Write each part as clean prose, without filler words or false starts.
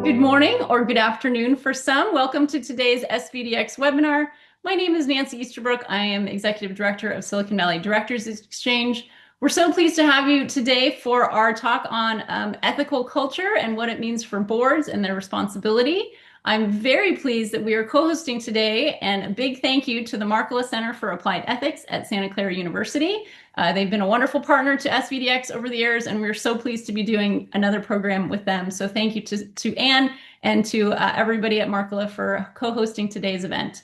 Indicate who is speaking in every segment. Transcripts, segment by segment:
Speaker 1: Good morning or good afternoon for some. Welcome to today's SVDX webinar. My name is Nancy Easterbrook. I am Executive Director of Silicon Valley Directors Exchange. We're so pleased to have you today for our talk on ethical culture and what it means for boards and their responsibility. I'm very pleased that we are co-hosting today, and a big thank you to the Markkula Center for Applied Ethics at Santa Clara University. They've been a wonderful partner to SVDX over the years, and we're so pleased to be doing another program with them. So thank you to Anne and to everybody at Markkula for co-hosting today's event.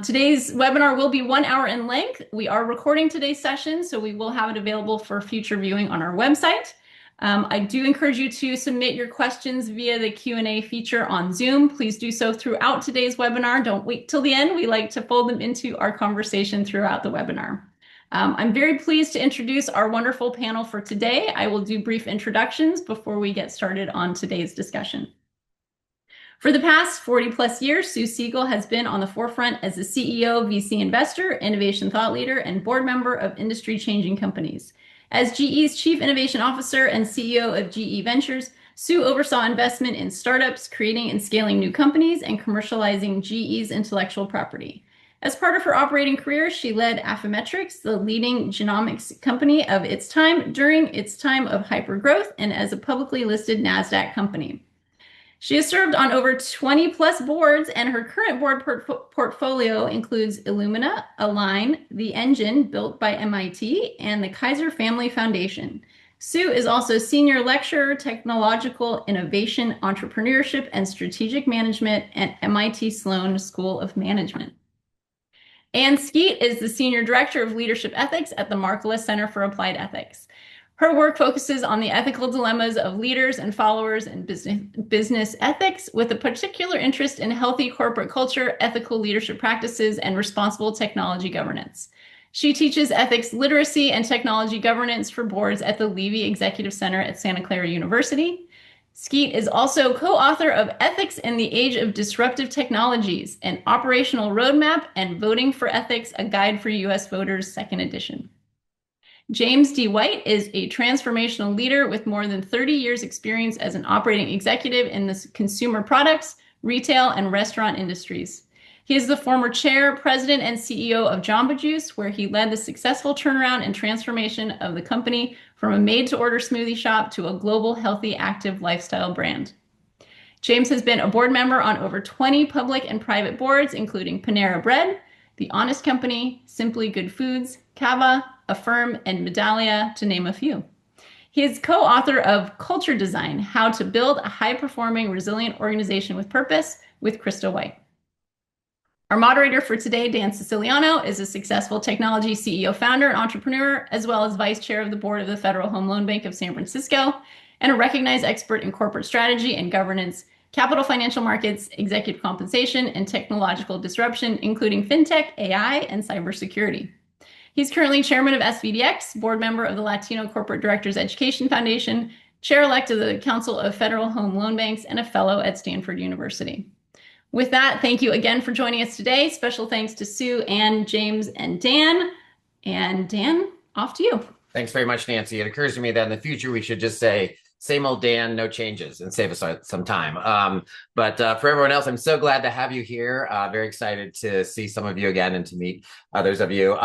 Speaker 1: Today's webinar will be 1 hour in length. We are recording today's session, so we will have it available for future viewing on our website. I do encourage you to submit your questions via the Q&A feature on Zoom. Please do so throughout today's webinar. Don't wait till the end. We like to fold them into our conversation throughout the webinar. I'm very pleased to introduce our wonderful panel for today. I will do brief introductions before we get started on today's discussion. For the past 40 plus years, Sue Siegel has been on the forefront as the CEO, VC investor, innovation thought leader, and board member of industry-changing companies. As GE's Chief Innovation Officer and CEO of GE Ventures, Sue oversaw investment in startups, creating and scaling new companies, and commercializing GE's intellectual property. As part of her operating career, she led Affymetrix, the leading genomics company of its time during its time of hypergrowth and as a publicly listed NASDAQ company. She has served on over 20 plus boards, and her current board portfolio includes Illumina, Align, The Engine, built by MIT, and the Kaiser Family Foundation. Sue is also Senior Lecturer, Technological Innovation, Entrepreneurship, and Strategic Management at MIT Sloan School of Management. Anne Skeet is the Senior Director of Leadership Ethics at the Markkula Center for Applied Ethics. Her work focuses on the ethical dilemmas of leaders and followers in business ethics, with a particular interest in healthy corporate culture, ethical leadership practices, and responsible technology governance. She teaches ethics literacy and technology governance for boards at the Levy Executive Center at Santa Clara University. Skeet is also co-author of Ethics in the Age of Disruptive Technologies, an Operational Roadmap, and Voting for Ethics, a Guide for U.S. Voters, 2nd edition. James D. White is a transformational leader with more than 30 years experience as an operating executive in the consumer products, retail, and restaurant industries. He is the former chair, president, and CEO of Jamba Juice, where he led the successful turnaround and transformation of the company from a made-to-order smoothie shop to a global healthy, active lifestyle brand. James has been a board member on over 20 public and private boards, including Panera Bread, The Honest Company, Simply Good Foods, Cava, Affirm, and Medallia, to name a few. He is co-author of Culture Design, How to Build a High-Performing, Resilient Organization with Purpose, with Krista White. Our moderator for today, Dan Siciliano, is a successful technology CEO, founder, and entrepreneur, as well as vice chair of the board of the Federal Home Loan Bank of San Francisco, and a recognized expert in corporate strategy and governance, capital financial markets, executive compensation, and technological disruption, including fintech, AI, and cybersecurity. He's currently chairman of SVDX, board member of the Latino Corporate Directors Education Foundation, chair-elect of the Council of Federal Home Loan Banks, and a fellow at Stanford University. With that, thank you again for joining us today. Special thanks to Sue, Anne, James, and Dan. And Dan, off to you.
Speaker 2: Thanks very much, Nancy. It occurs to me that in the future, we should just say, same old Dan, no changes, and save us some time. But for everyone else, I'm so glad to have you here. Very excited to see some of you again and to meet others of you.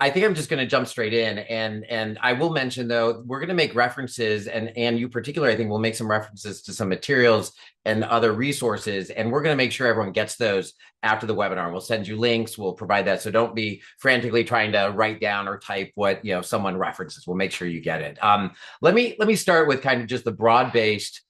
Speaker 2: I think I'm just going to jump straight in, and I will mention, though, we're going to make references, and you particularly, I think, will make some references to some materials and other resources, and we're going to make sure everyone gets those after the webinar. We'll send you links. We'll provide that, so don't be frantically trying to write down or type what someone references. We'll make sure you get it. Let me start with kind of just the broad-based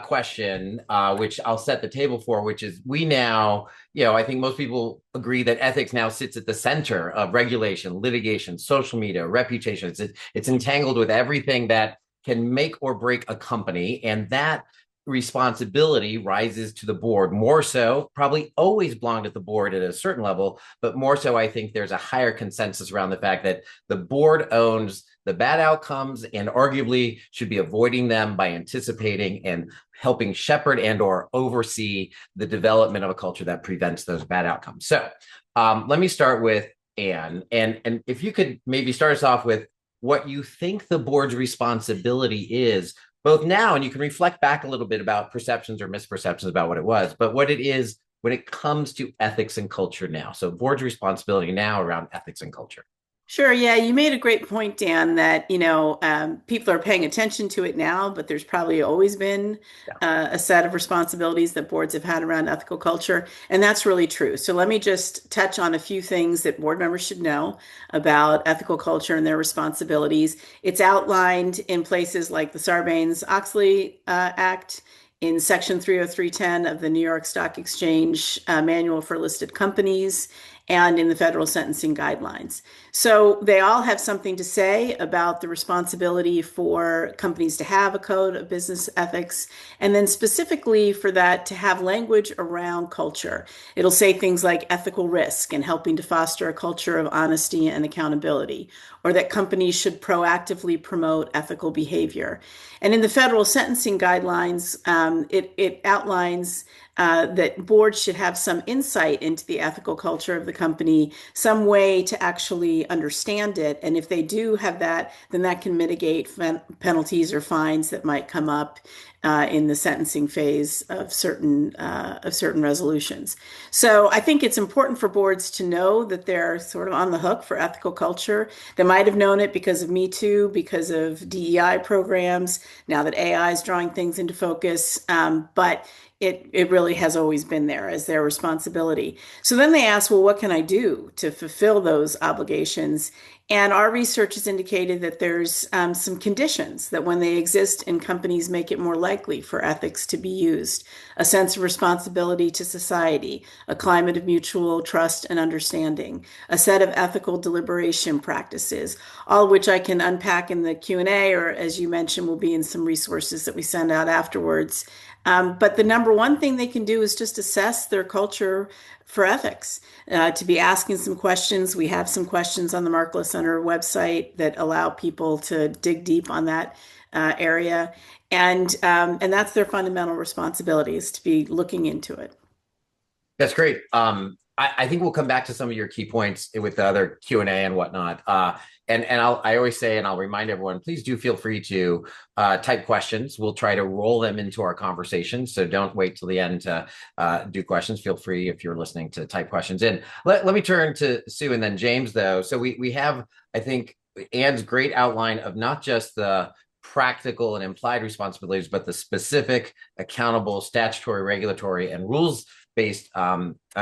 Speaker 2: question, which I'll set the table for, which is we now, I think most people agree that ethics now sits at the center of regulation, litigation, social media, reputation. It's entangled with everything that can make or break a company, and that responsibility rises to the board more so, probably always belonged at the board at a certain level, but more so, I think there's a higher consensus around the fact that the board owns the bad outcomes and arguably should be avoiding them by anticipating and helping shepherd and or oversee the development of a culture that prevents those bad outcomes. So let me start with Anne, and if you could maybe start us off with what you think the board's responsibility is both now and you can reflect back a little bit about perceptions or misperceptions about what it was, but what it is when it comes to ethics and culture now. So, board's responsibility now around ethics and culture.
Speaker 3: Sure. Yeah, you made a great point, Dan, that, people are paying attention to it now, but there's probably always been
Speaker 2: Yeah.
Speaker 3: a set of responsibilities that boards have had around ethical culture. And that's really true. So let me just touch on a few things that board members should know about ethical culture and their responsibilities. It's outlined in places like the Sarbanes-Oxley Act, in Section 30310 of the New York Stock Exchange Manual for Listed Companies, and in the federal sentencing guidelines. So they all have something to say about the responsibility for companies to have a code of business ethics, and then specifically for that to have language around culture. It'll say things like ethical risk and helping to foster a culture of honesty and accountability, or that companies should proactively promote ethical behavior. And in the federal sentencing guidelines, it outlines that boards should have some insight into the ethical culture of the company, some way to actually understand it. And if they do have that, then that can mitigate penalties or fines that might come up in the sentencing phase of certain resolutions. So I think it's important for boards to know that they're sort of on the hook for ethical culture. They might have known it because of Me Too, because of DEI programs, now that AI is drawing things into focus. But it really has always been there as their responsibility. So then they ask, well, what can I do to fulfill those obligations? And our research has indicated that there's some conditions that, when they exist in companies, make it more likely for ethics to be used: a sense of responsibility to society, a climate of mutual trust and understanding, a set of ethical deliberation practices, all of which I can unpack in the Q&A, or as you mentioned, will be in some resources that we send out afterwards. But the number one thing they can do is just assess their culture for ethics, to be asking some questions. We have some questions on the Markla Center website that allow people to dig deep on that area. And that's their fundamental responsibility, is to be looking into it.
Speaker 2: That's great. I think we'll come back to some of your key points with the other Q&A and whatnot. I always say, and I'll remind everyone, please do feel free to type questions. We'll try to roll them into our conversation. So don't wait till the end to do questions. Feel free, if you're listening, to type questions in. Let me turn to Sue and then James, though. So we have, I think, Anne's great outline of not just the practical and implied responsibilities, but the specific, accountable, statutory, regulatory, and rules-based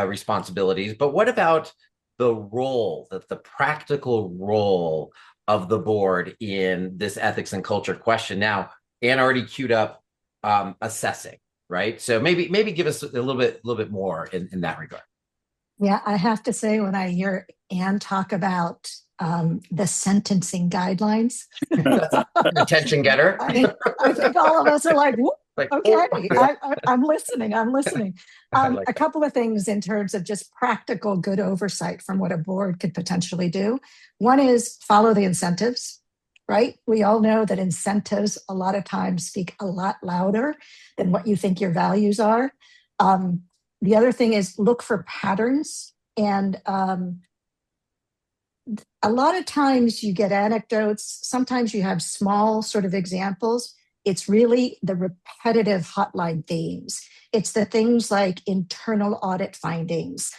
Speaker 2: responsibilities. But what about the role, the practical role of the board in this ethics and culture question? Now, Anne already queued up assessing, right? So maybe give us a little bit more in that regard.
Speaker 4: Yeah, I have to say, when I hear Anne talk about the sentencing guidelines,
Speaker 2: attention getter.
Speaker 4: I think all of us are like, okay, I'm listening.
Speaker 2: Like
Speaker 4: a couple of things in terms of just practical good oversight from what a board could potentially do. One is follow the incentives, right? We all know that incentives a lot of times speak a lot louder than what you think your values are. The other thing is look for patterns. And a lot of times you get anecdotes. Sometimes you have small sort of examples. It's really the repetitive hotline themes. It's the things like internal audit findings.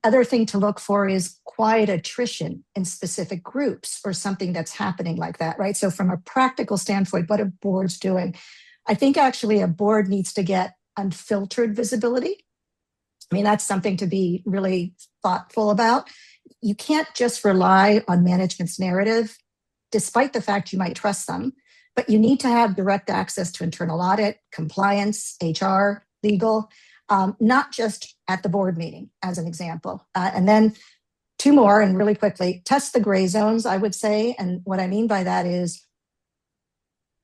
Speaker 4: Other thing to look for is quiet attrition in specific groups, or something that's happening like that, right? So from a practical standpoint, what are boards doing? I think actually a board needs to get unfiltered visibility. I mean, that's something to be really thoughtful about. You can't just rely on management's narrative, despite the fact you might trust them, but you need to have direct access to internal audit, compliance, HR, legal, not just at the board meeting, as an example. And then two more, and really quickly, test the gray zones, I would say. And what I mean by that is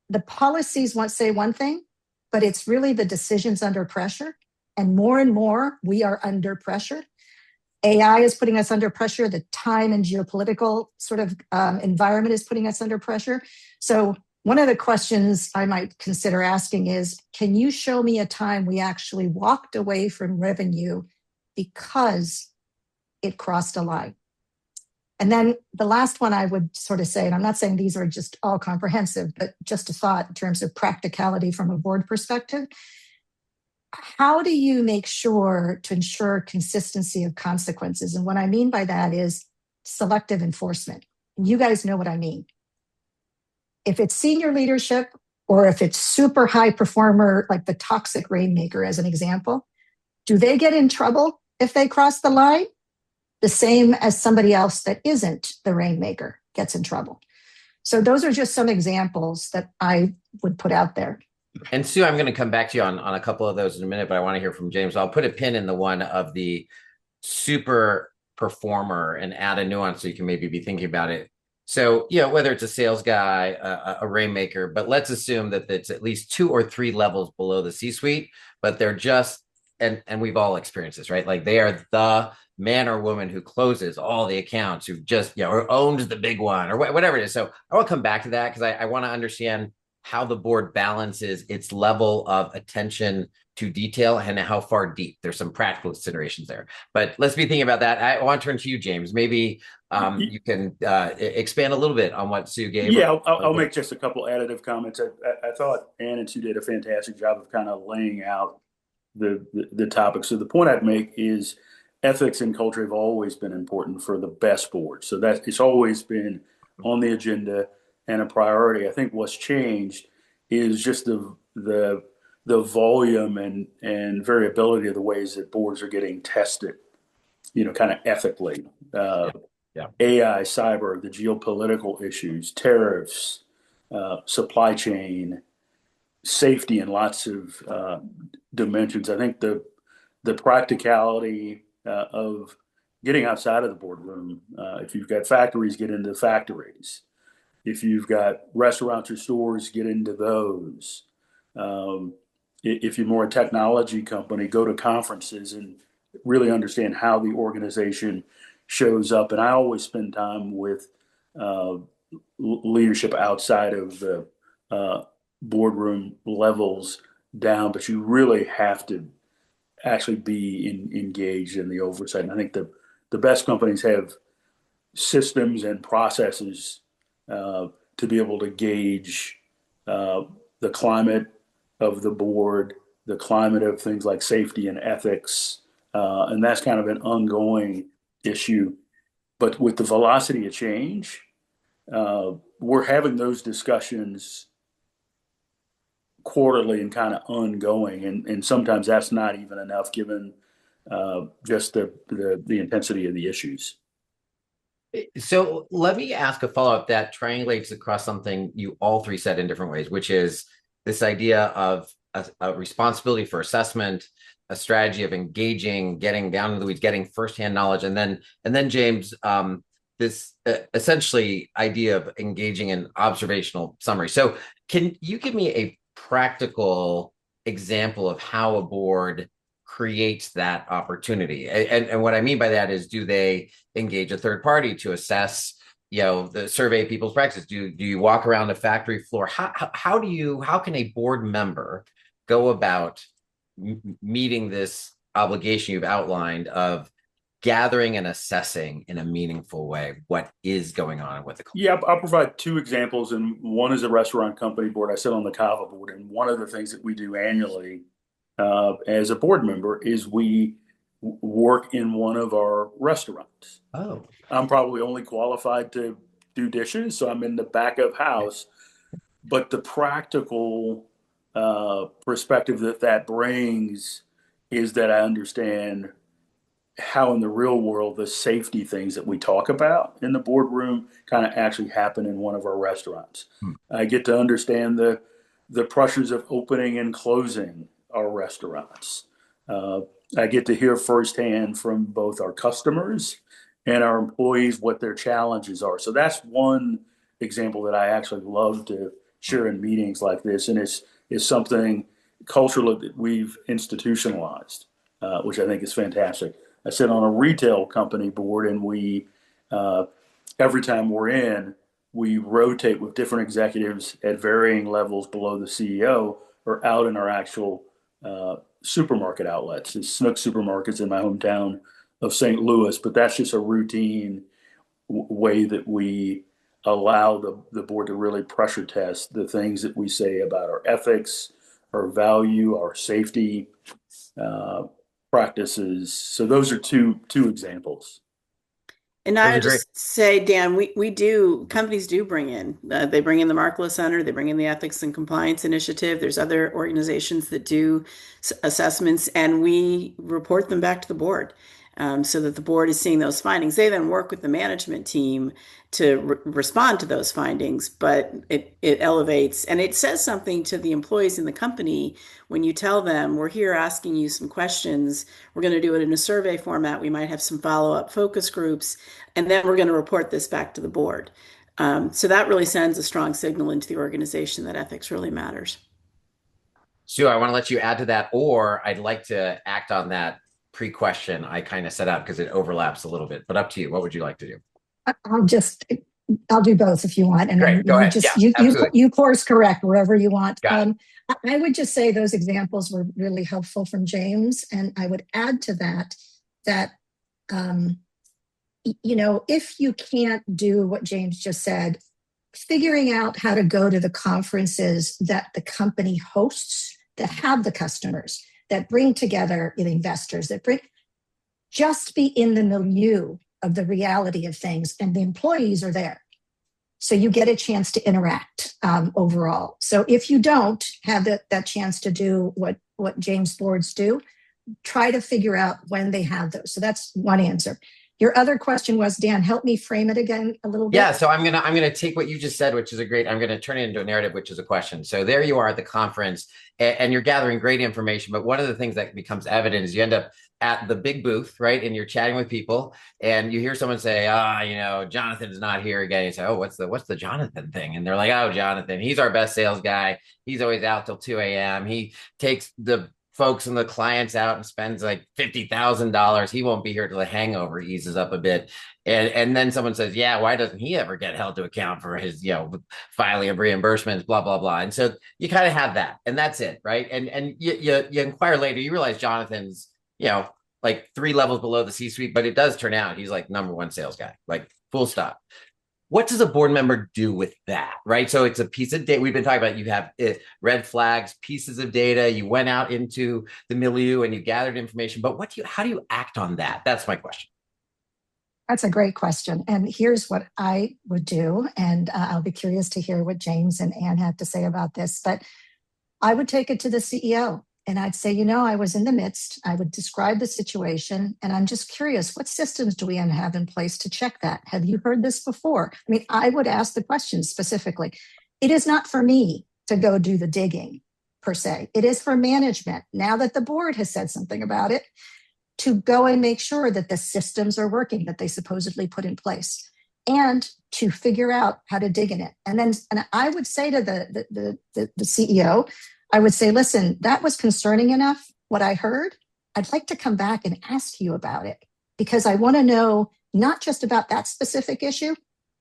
Speaker 4: the policies won't say one thing, but it's really the decisions under pressure. And more, we are under pressure. AI is putting us under pressure. The time and geopolitical sort of environment is putting us under pressure. So one of the questions I might consider asking is, can you show me a time we actually walked away from revenue because it crossed a line? And then the last one I would sort of say, and I'm not saying these are just all comprehensive, but just a thought in terms of practicality from a board perspective. How do you make sure to ensure consistency of consequences? And what I mean by that is selective enforcement. You guys know what I mean. If it's senior leadership or if it's super high performer, like the toxic rainmaker as an example, do they get in trouble if they cross the line? The same as somebody else that isn't the rainmaker gets in trouble. So those are just some examples that I would put out there.
Speaker 2: And Sue, I'm going to come back to you on a couple of those in a minute, but I want to hear from James. I'll put a pin in the one of the super performer and add a nuance so you can maybe be thinking about it. So, whether it's a sales guy, a rainmaker, but let's assume that it's at least 2 or 3 levels below the C-suite, but they're just, and we've all experienced this, right? Like they are the man or woman who closes all the accounts, who just, or owns the big one or whatever it is. So I will come back to that because I want to understand how the board balances its level of attention to detail and how far deep. There's some practical considerations there, but let's be thinking about that. I want to turn to you, James. Maybe you can expand a little bit on what Sue gave.
Speaker 5: Yeah, I'll make just a couple additive comments. I thought Ann and Sue did a fantastic job of kind of laying out the topic. So the point I'd make is ethics and culture have always been important for the best boards. So that it's always been on the agenda and a priority. I think what's changed is just the volume and variability of the ways that boards are getting tested, kind of ethically. AI, cyber, the geopolitical issues, tariffs, supply chain, safety in lots of dimensions. I think the practicality of getting outside of the boardroom. If you've got factories, get into factories. If you've got restaurants or stores, get into those. If you're more a technology company, go to conferences and really understand how the organization shows up. And I always spend time with leadership outside of the boardroom levels down, but you really have to actually be engaged in the oversight. And I think the best companies have systems and processes to be able to gauge the climate of the board, the climate of things like safety and ethics. And that's kind of an ongoing issue. But with the velocity of change, we're having those discussions quarterly and kind of ongoing. And sometimes that's not even enough given just the intensity of the issues.
Speaker 2: So let me ask a follow-up that triangulates across something you all three said in different ways, which is this idea of a responsibility for assessment, a strategy of engaging, getting down to the weeds, getting firsthand knowledge, and then James, this essentially idea of engaging in observational summary. So can you give me a practical example of how a board creates that opportunity? And what I mean by that is, do they engage a third party to assess, the survey people's practices? Do you walk around a factory floor? How can a board member go about meeting this obligation you've outlined of gathering and assessing in a meaningful way what is going on with the culture?
Speaker 5: Yeah, I'll provide 2 examples, and one is a restaurant company board. I sit on the Kava board, and one of the things that we do annually as a board member is we work in one of our restaurants.
Speaker 2: Oh,
Speaker 5: I'm probably only qualified to do dishes, so I'm in the back of house. But the practical perspective that brings is that I understand how in the real world the safety things that we talk about in the boardroom kind of actually happen in one of our restaurants. I get to understand the pressures of opening and closing our restaurants. I get to hear firsthand from both our customers and our employees what their challenges are. So that's one example that I actually love to share in meetings like this, and it's something culturally that we've institutionalized, which I think is fantastic. I sit on a retail company board, and we every time we're in, we rotate with different executives at varying levels below the CEO or out in our actual supermarket outlets. It's Snook supermarkets in my hometown of St. Louis, but that's just a routine way that we allow the board to really pressure test the things that we say about our ethics, our value, our safety uh, practices. So those are two examples.
Speaker 3: And
Speaker 2: Those
Speaker 3: I
Speaker 2: are
Speaker 3: would
Speaker 2: great.
Speaker 3: just say, Dan, we do, companies do bring in, they bring in the Markla Center, they bring in the Ethics and Compliance Initiative. There's other organizations that do assessments, and we report them back to the board so that the board is seeing those findings. They then work with the management team to respond to those findings, but it elevates and it says something to the employees in the company when you tell them, we're here asking you some questions. We're going to do it in a survey format. We might have some follow-up focus groups, and then we're going to report this back to the board. So that really sends a strong signal into the organization that ethics really matters.
Speaker 2: Sue, I want to let you add to that, or I'd like to act on that pre-question I kind of set out because it overlaps a little bit, but up to you. What would you like to do?
Speaker 4: I'll just I'll do both if you want, and
Speaker 2: Great.
Speaker 4: then
Speaker 2: Go
Speaker 4: you
Speaker 2: ahead. Yeah,
Speaker 4: just
Speaker 2: absolutely.
Speaker 4: you course correct wherever you want.
Speaker 2: Got it.
Speaker 4: I would just say those examples were really helpful from James, and I would add to that um, if you can't do what James just said, figuring out how to go to the conferences that the company hosts that have the customers that bring together investors that bring just be in the milieu of the reality of things, and the employees are there. So you get a chance to interact overall. So if you don't have that chance to do what James boards do, try to figure out when they have those. So that's one answer. Your other question was, Dan, help me frame it again a little bit.
Speaker 2: Yeah, so I'm gonna take what you just said, which is I'm gonna turn it into a narrative, which is a question. So there you are at the conference, and you're gathering great information. But one of the things that becomes evident is you end up at the big booth, right? And you're chatting with people, and you hear someone say, Jonathan's not here again. You say, oh, what's the Jonathan thing? And they're like, oh, Jonathan, he's our best sales guy. He's always out till 2 a.m. He takes the folks and the clients out and spends like $50,000. He won't be here till the hangover eases up a bit. And then someone says, yeah, why doesn't he ever get held to account for his, filing of reimbursements, blah, blah, blah. And so you kind of have that, and that's it, right? And you inquire later, you realize Jonathan's, like 3 levels below the C-suite, but it does turn out he's like number one sales guy, like full stop. What does a board member do with that, right? So it's a piece of data. We've been talking about, you have red flags, pieces of data. You went out into the milieu and you gathered information, but how do you act on that? That's my question.
Speaker 4: That's a great question. And here's what I would do. And I'll be curious to hear what James and Ann have to say about this. But I would take it to the CEO and I'd say, I was in the midst. I would describe the situation. And I'm just curious, what systems do we have in place to check that? Have you heard this before? I mean, I would ask the question specifically. It is not for me to go do the digging per se. It is for management. Now that the board has said something about it, to go and make sure that the systems are working that they supposedly put in place, and to figure out how to dig in it. And I would say to the CEO, I would say, listen, that was concerning enough, what I heard. I'd like to come back and ask you about it, because I want to know not just about that specific issue,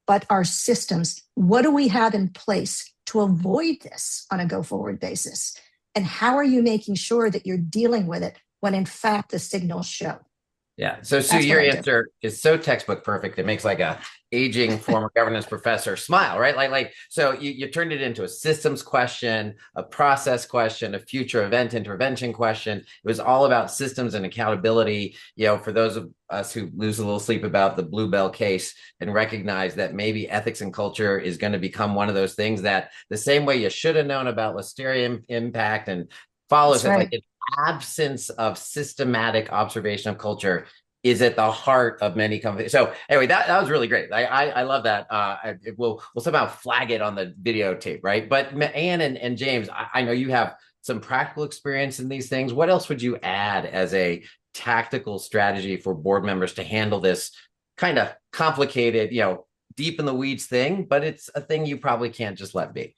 Speaker 4: but our systems. What do we have in place to avoid this on a go-forward basis? And how are you making sure that you're dealing with it when in fact the signals show?
Speaker 2: Yeah. So Sue, your answer is so textbook perfect. It makes like a aging former governance professor smile, right? So you turned it into a systems question, a process question, a future event intervention question. It was all about systems and accountability. For those of us who lose a little sleep about the Bluebell case and recognize that maybe ethics and culture is going to become one of those things that the same way you should have known about Listeria impact and follows it, like absence of systematic observation of culture is at the heart of many companies. So anyway, that was really great. I love that. We'll somehow flag it on the videotape, right? But Ann and James, I know you have some practical experience in these things. What else would you add as a tactical strategy for board members to handle this kind of complicated, deep in the weeds thing, but it's a thing you probably can't just let be?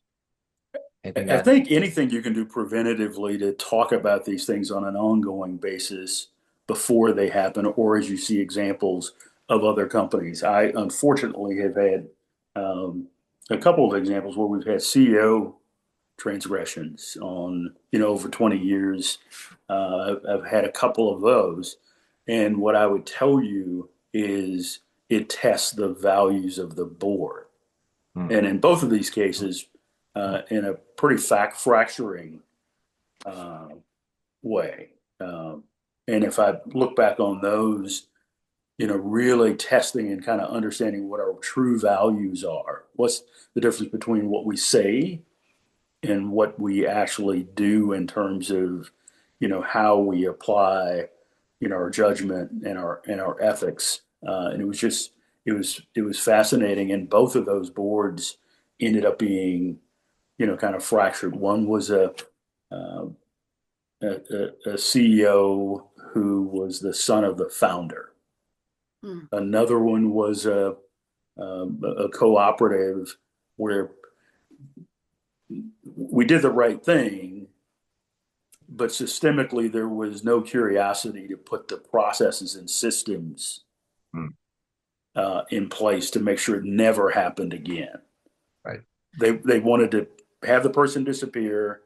Speaker 5: I think anything you can do preventatively to talk about these things on an ongoing basis before they happen, or as you see examples of other companies. I unfortunately have had a couple of examples where we've had CEO transgressions on, over 20 years. I've had a couple of those. And what I would tell you is it tests the values of the board.
Speaker 2: Hmm.
Speaker 5: And in both of these cases, in a pretty fact fracturing way. And if I look back on those, really testing and kind of understanding what our true values are, what's the difference between what we say and what we actually do in terms of, how we apply, our judgment and our ethics. And it was fascinating. And both of those boards ended up being, kind of fractured. One was a CEO who was the son of the founder. Another one was a cooperative where we did the right thing, but systemically there was no curiosity to put the processes and systems
Speaker 2: Hmm.
Speaker 5: In place to make sure it never happened again.
Speaker 2: Right.
Speaker 5: They wanted to have the person disappear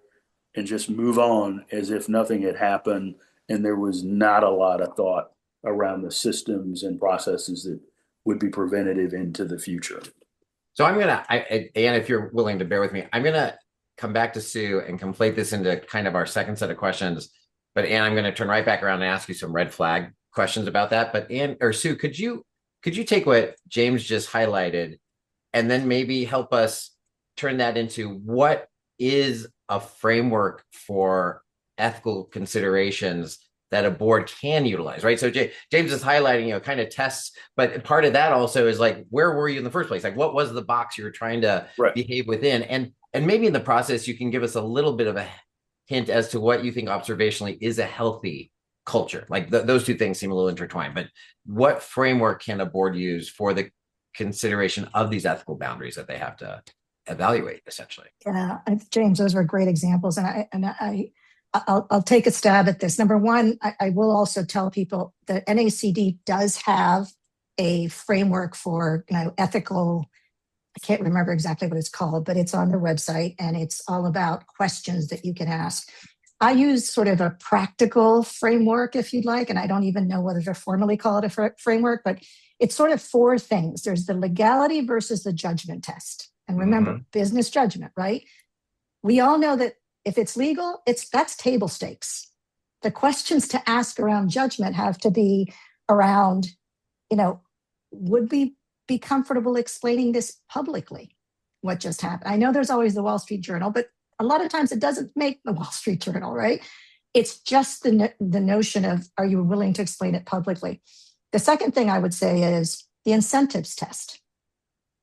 Speaker 5: and just move on as if nothing had happened, and there was not a lot of thought around the systems and processes that would be preventative into the future.
Speaker 2: So Anne, if you're willing to bear with me, I'm gonna come back to Sue and conflate this into kind of our second set of questions. But Anne, I'm gonna turn right back around and ask you some red flag questions about that. But Anne or Sue, could you take what James just highlighted and then maybe help us turn that into what is a framework for ethical considerations that a board can utilize, right? So James is highlighting, kind of tests, but part of that also is like, where were you in the first place? Like, what was the box you were trying to behave within? And maybe in the process, you can give us a little bit of a hint as to what you think observationally is a healthy culture. Like those two things seem a little intertwined, but what framework can a board use for the consideration of these ethical boundaries that they have to evaluate, essentially?
Speaker 4: Yeah, James, those were great examples, and I'll take a stab at this. Number one, I will also tell people that NACD does have a framework for ethical. I can't remember exactly what it's called, but it's on their website, and it's all about questions that you can ask. I use sort of a practical framework, if you'd like, and I don't even know whether to formally call it a framework, but it's sort of four things. There's the legality versus the judgment test. And remember, business judgment, right? We all know that if it's legal, that's table stakes. The questions to ask around judgment have to be around, would we be comfortable explaining this publicly, what just happened? I know there's always the Wall Street Journal, but a lot of times it doesn't make the Wall Street Journal, right? It's just the notion of, are you willing to explain it publicly? The second thing I would say is the incentives test.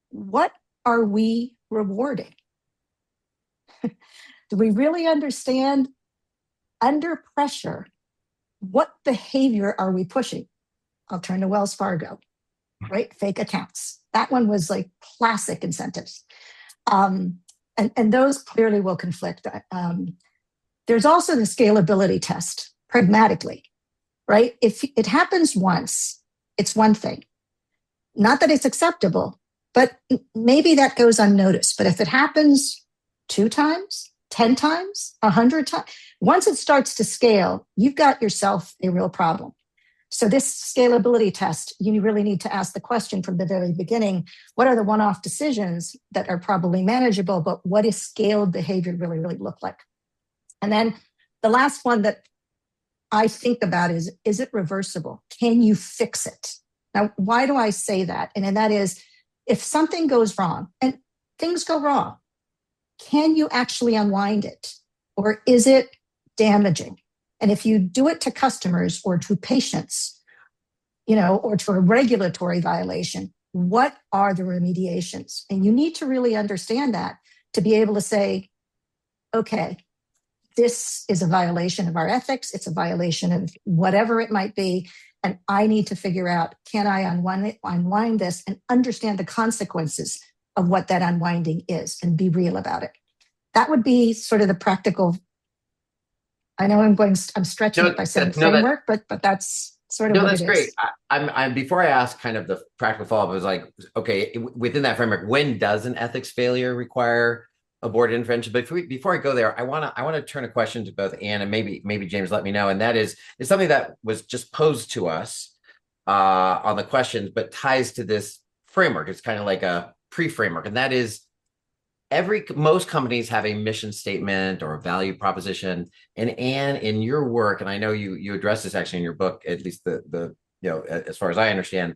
Speaker 4: What are we rewarding? Do we really understand under pressure, what behavior are we pushing? I'll turn to Wells Fargo, right? Fake accounts. That one was like classic incentives. And those clearly will conflict. There's also the scalability test, pragmatically, right? If it happens once, it's one thing. Not that it's acceptable, but maybe that goes unnoticed. But if it happens 2 times, 10 times, 100 times, once it starts to scale, you've got yourself a real problem. So this scalability test, you really need to ask the question from the very beginning, what are the one-off decisions that are probably manageable, but what does scaled behavior really, really look like? And then the last one that I think about is it reversible? Can you fix it? Now, why do I say that? And that is, if something goes wrong, and things go wrong, can you actually unwind it? Or is it damaging? And if you do it to customers or to patients, or to a regulatory violation, what are the remediations? And you need to really understand that to be able to say, okay, this is a violation of our ethics. It's a violation of whatever it might be. And I need to figure out, can I unwind this and understand the consequences of what that unwinding is and be real about it? That would be sort of the practical. I know I'm stretching it by saying framework, but that's sort of what it is. No, that's great.
Speaker 2: I'm before I ask kind of the practical follow-up, I was like, okay, within that framework, when does an ethics failure require a board intervention? But before I go there, I want to turn a question to both Anne and maybe James, let me know. And that is something that was just posed to us on the questions, but ties to this framework. It's kind of like a pre-framework, and that is most companies have a mission statement or a value proposition. And Anne, in your work, and I know you address this actually in your book, at least the as far as I understand,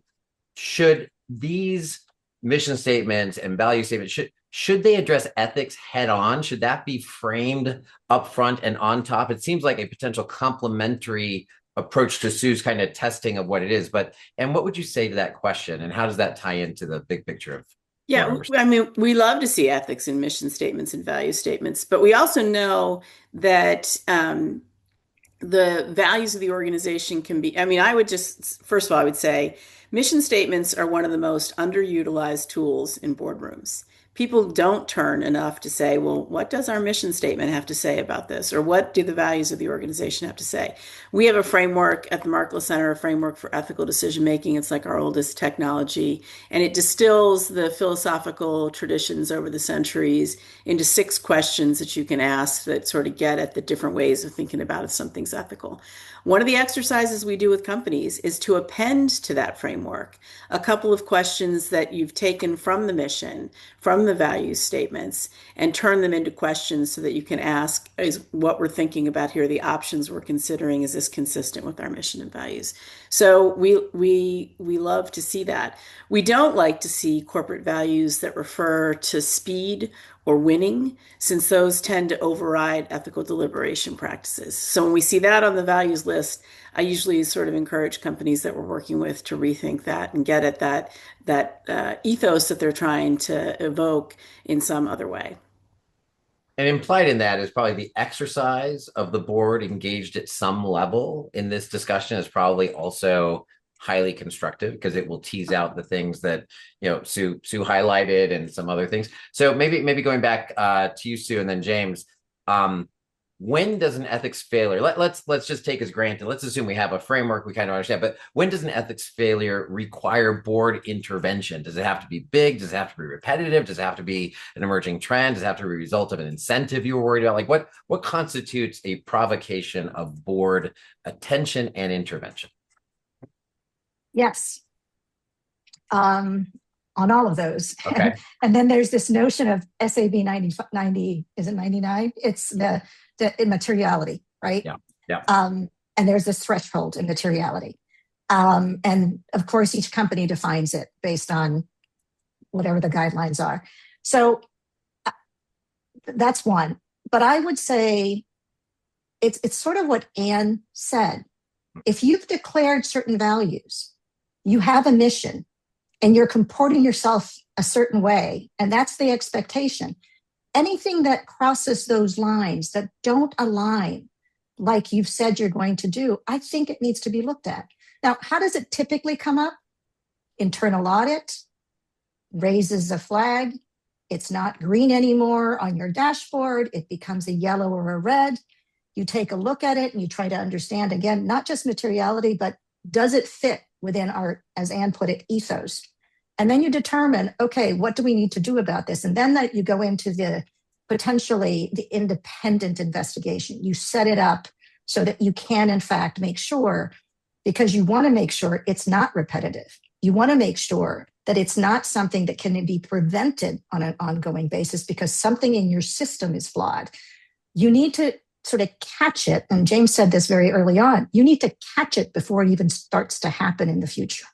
Speaker 2: should these mission statements and value statements should they address ethics head on? Should that be framed up front and on top? It seems like a potential complementary approach to Sue's kind of testing of what it is. And what would you say to that question? And how does that tie into the big picture of
Speaker 3: Yeah, I mean, we love to see ethics in mission statements and value statements, but we also know that the values of the organization can be, I mean, I would just, first of all, I would say mission statements are one of the most underutilized tools in boardrooms. People don't turn enough to say, well, what does our mission statement have to say about this? Or what do the values of the organization have to say? We have a framework at the Markle Center, a framework for ethical decision making. It's like our oldest technology, and it distills the philosophical traditions over the centuries into 6 questions that you can ask that sort of get at the different ways of thinking about if something's ethical. One of the exercises we do with companies is to append to that framework a couple of questions that you've taken from the mission, from the value statements, and turn them into questions so that you can ask, is what we're thinking about here, the options we're considering, is this consistent with our mission and values? So we love to see that. We don't like to see corporate values that refer to speed or winning, since those tend to override ethical deliberation practices. So when we see that on the values list, I usually sort of encourage companies that we're working with to rethink that and get at that ethos that they're trying to evoke in some other way.
Speaker 2: And implied in that is probably the exercise of the board engaged at some level in this discussion is probably also highly constructive because it will tease out the things that Sue highlighted and some other things. So maybe going back to you, Sue, and then James. When does an ethics failure, let's just take as granted, let's assume we have a framework we kind of understand, but when does an ethics failure require board intervention? Does it have to be big? Does it have to be repetitive? Does it have to be an emerging trend? Does it have to be a result of an incentive you were worried about? Like what constitutes a provocation of board attention and intervention?
Speaker 4: Yes. On all of those.
Speaker 2: Okay.
Speaker 4: And then there's this notion of SAB 90, is it 99? It's the immateriality, right?
Speaker 2: Yeah.
Speaker 4: And there's this threshold in materiality. And of course, each company defines it based on whatever the guidelines are. So that's one. But I would say it's sort of what Anne said. If you've declared certain values, you have a mission, and you're comporting yourself a certain way, and that's the expectation. Anything that crosses those lines that don't align like you've said you're going to do, I think it needs to be looked at. Now, how does it typically come up? Internal audit raises a flag. It's not green anymore on your dashboard. It becomes a yellow or a red. You take a look at it and you try to understand, again, not just materiality, but does it fit within our, as Anne put it, ethos? And then you determine, okay, what do we need to do about this? And then that you go into the potentially the independent investigation. You set it up so that you can, in fact, make sure, because you want to make sure it's not repetitive. You want to make sure that it's not something that can be prevented on an ongoing basis because something in your system is flawed. You need to sort of catch it. And James said this very early on. You need to catch it before it even starts to happen in the future.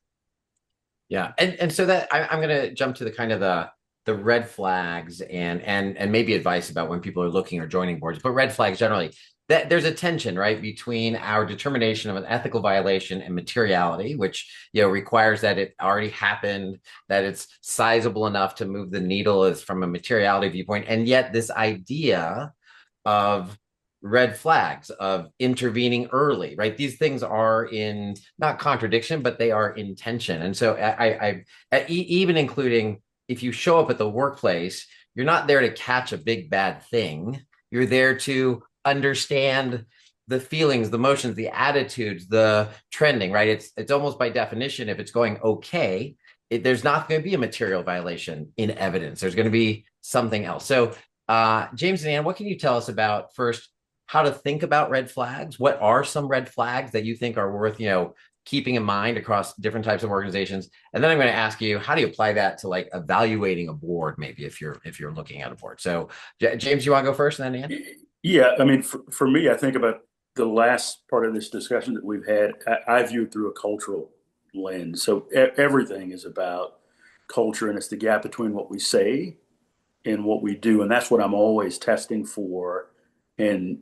Speaker 2: Yeah, and so that I'm going to jump to the kind of the red flags and maybe advice about when people are looking or joining boards, but red flags generally. That there's a tension, right, between our determination of an ethical violation and materiality, which requires that it already happened, that it's sizable enough to move the needle as from a materiality viewpoint, and yet this idea of red flags of intervening early, right? These things are in not contradiction, but they are in tension. And so I even including if you show up at the workplace, you're not there to catch a big bad thing. You're there to understand the feelings, the emotions, the attitudes, the trending, right? It's almost by definition, if it's going okay, there's not going to be a material violation in evidence. There's going to be something else. So James and Anne, what can you tell us about first, how to think about red flags? What are some red flags that you think are worth, keeping in mind across different types of organizations? And then I'm going to ask you, how do you apply that to like evaluating a board, maybe if you're looking at a board? So James, you want to go first and then Ann?
Speaker 5: Yeah, I mean, for me, I think about the last part of this discussion that we've had. I view it through a cultural lens. So everything is about culture, and it's the gap between what we say and what we do, and that's what I'm always testing for and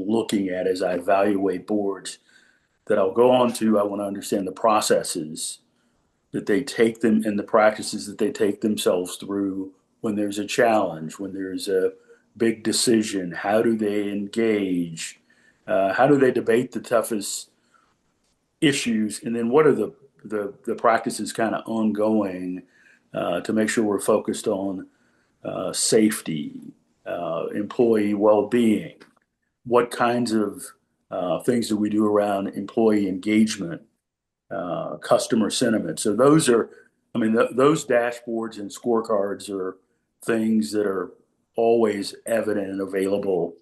Speaker 5: looking at as I evaluate boards that I'll go on to. I want to understand the processes that they take them and the practices that they take themselves through when there's a challenge, when there's a big decision. How do they engage? How do they debate the toughest issues? And then what are the practices kind of ongoing to make sure we're focused on safety, employee well-being? What kinds of things do we do around employee engagement, customer sentiment? So those are, I mean, those dashboards and scorecards are things that are always evident and available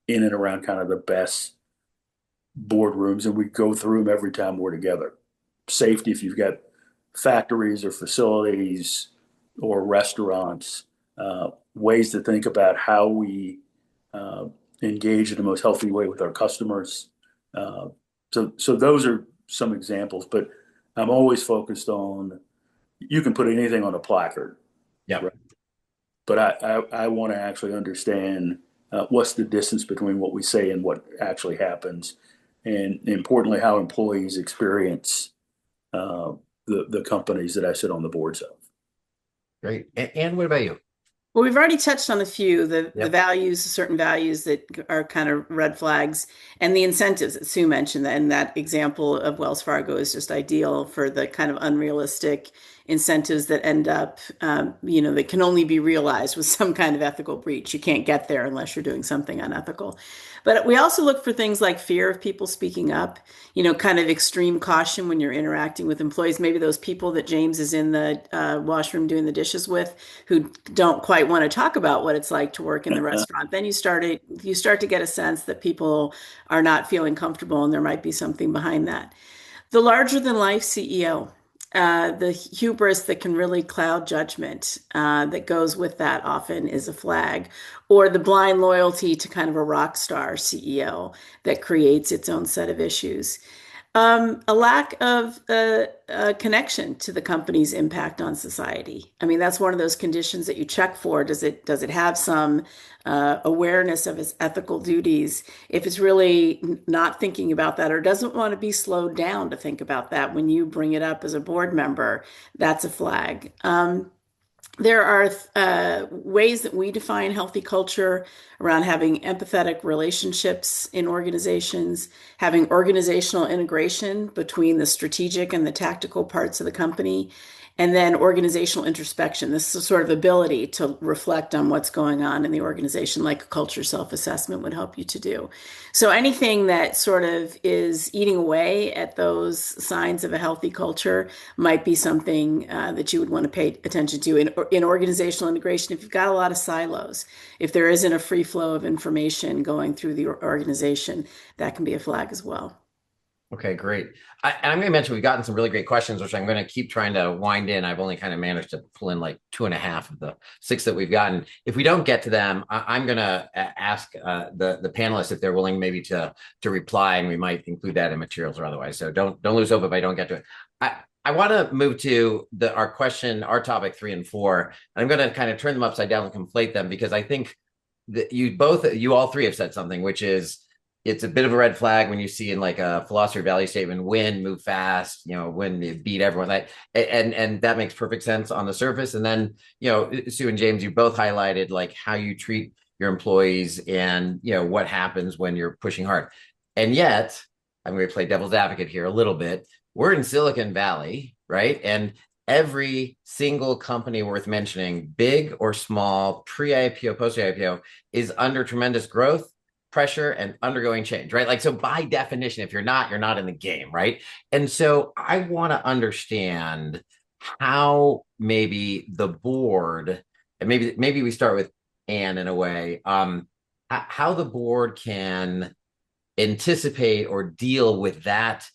Speaker 5: in and around kind of the best boardrooms, and we go through them every time we're together. Safety, if you've got factories or facilities or restaurants, ways to think about how we engage in the most healthy way with our customers. So those are some examples, but I'm always focused on, you can put anything on a placard.
Speaker 2: Yeah.
Speaker 5: Right? But I want to actually understand what's the distance between what we say and what actually happens, and importantly, how employees experience the companies that I sit on the boards of.
Speaker 2: Great. And what about you?
Speaker 3: Well, we've already touched on a few, the
Speaker 2: Yep.
Speaker 3: values, certain values that are kind of red flags, and the incentives that Sue mentioned. And that example of Wells Fargo is just ideal for the kind of unrealistic incentives that end up, that can only be realized with some kind of ethical breach. You can't get there unless you're doing something unethical. But we also look for things like fear of people speaking up, kind of extreme caution when you're interacting with employees. Maybe those people that James is in the washroom doing the dishes with who don't quite want to talk about what it's like to work in the restaurant. Then you start to get a sense that people are not feeling comfortable, and there might be something behind that. The larger than life CEO, the hubris that can really cloud judgment that goes with that often is a flag, or the blind loyalty to kind of a rock star CEO that creates its own set of issues. A lack of a connection to the company's impact on society. I mean, that's one of those conditions that you check for. Does it have some awareness of its ethical duties? If it's really not thinking about that or doesn't want to be slowed down to think about that when you bring it up as a board member, that's a flag. There are ways that we define healthy culture around having empathetic relationships in organizations, having organizational integration between the strategic and the tactical parts of the company, and then organizational introspection. This is a sort of ability to reflect on what's going on in the organization, like a culture self-assessment would help you to do. So anything that sort of is eating away at those signs of a healthy culture might be something that you would want to pay attention to. In organizational integration, if you've got a lot of silos, if there isn't a free flow of information going through the organization, that can be a flag as well.
Speaker 2: Okay, great. And I'm going to mention we've gotten some really great questions, which I'm going to keep trying to wind in. I've only kind of managed to pull in like 2.5 of the 6 that we've gotten. If we don't get to them, I'm going to ask the panelists if they're willing maybe to reply, and we might include that in materials or otherwise. So don't lose hope if I don't get to it. I want to move to our topic 3 and 4. And I'm going to kind of turn them upside down and conflate them, because I think that you all three have said something, which is, it's a bit of a red flag when you see in like a philosophy value statement, win, move fast, when you beat everyone, and that makes perfect sense on the surface. And then, Sue and James, you both highlighted like how you treat your employees and, what happens when you're pushing hard. And yet, I'm going to play devil's advocate here a little bit. We're in Silicon Valley, right? And every single company worth mentioning, big or small, pre-IPO, post-IPO, is under tremendous growth, pressure, and undergoing change, right? Like, so by definition, if you're not in the game, right? And so I want to understand how maybe the board, and maybe we start with Ann in a way, how the board can anticipate or deal with that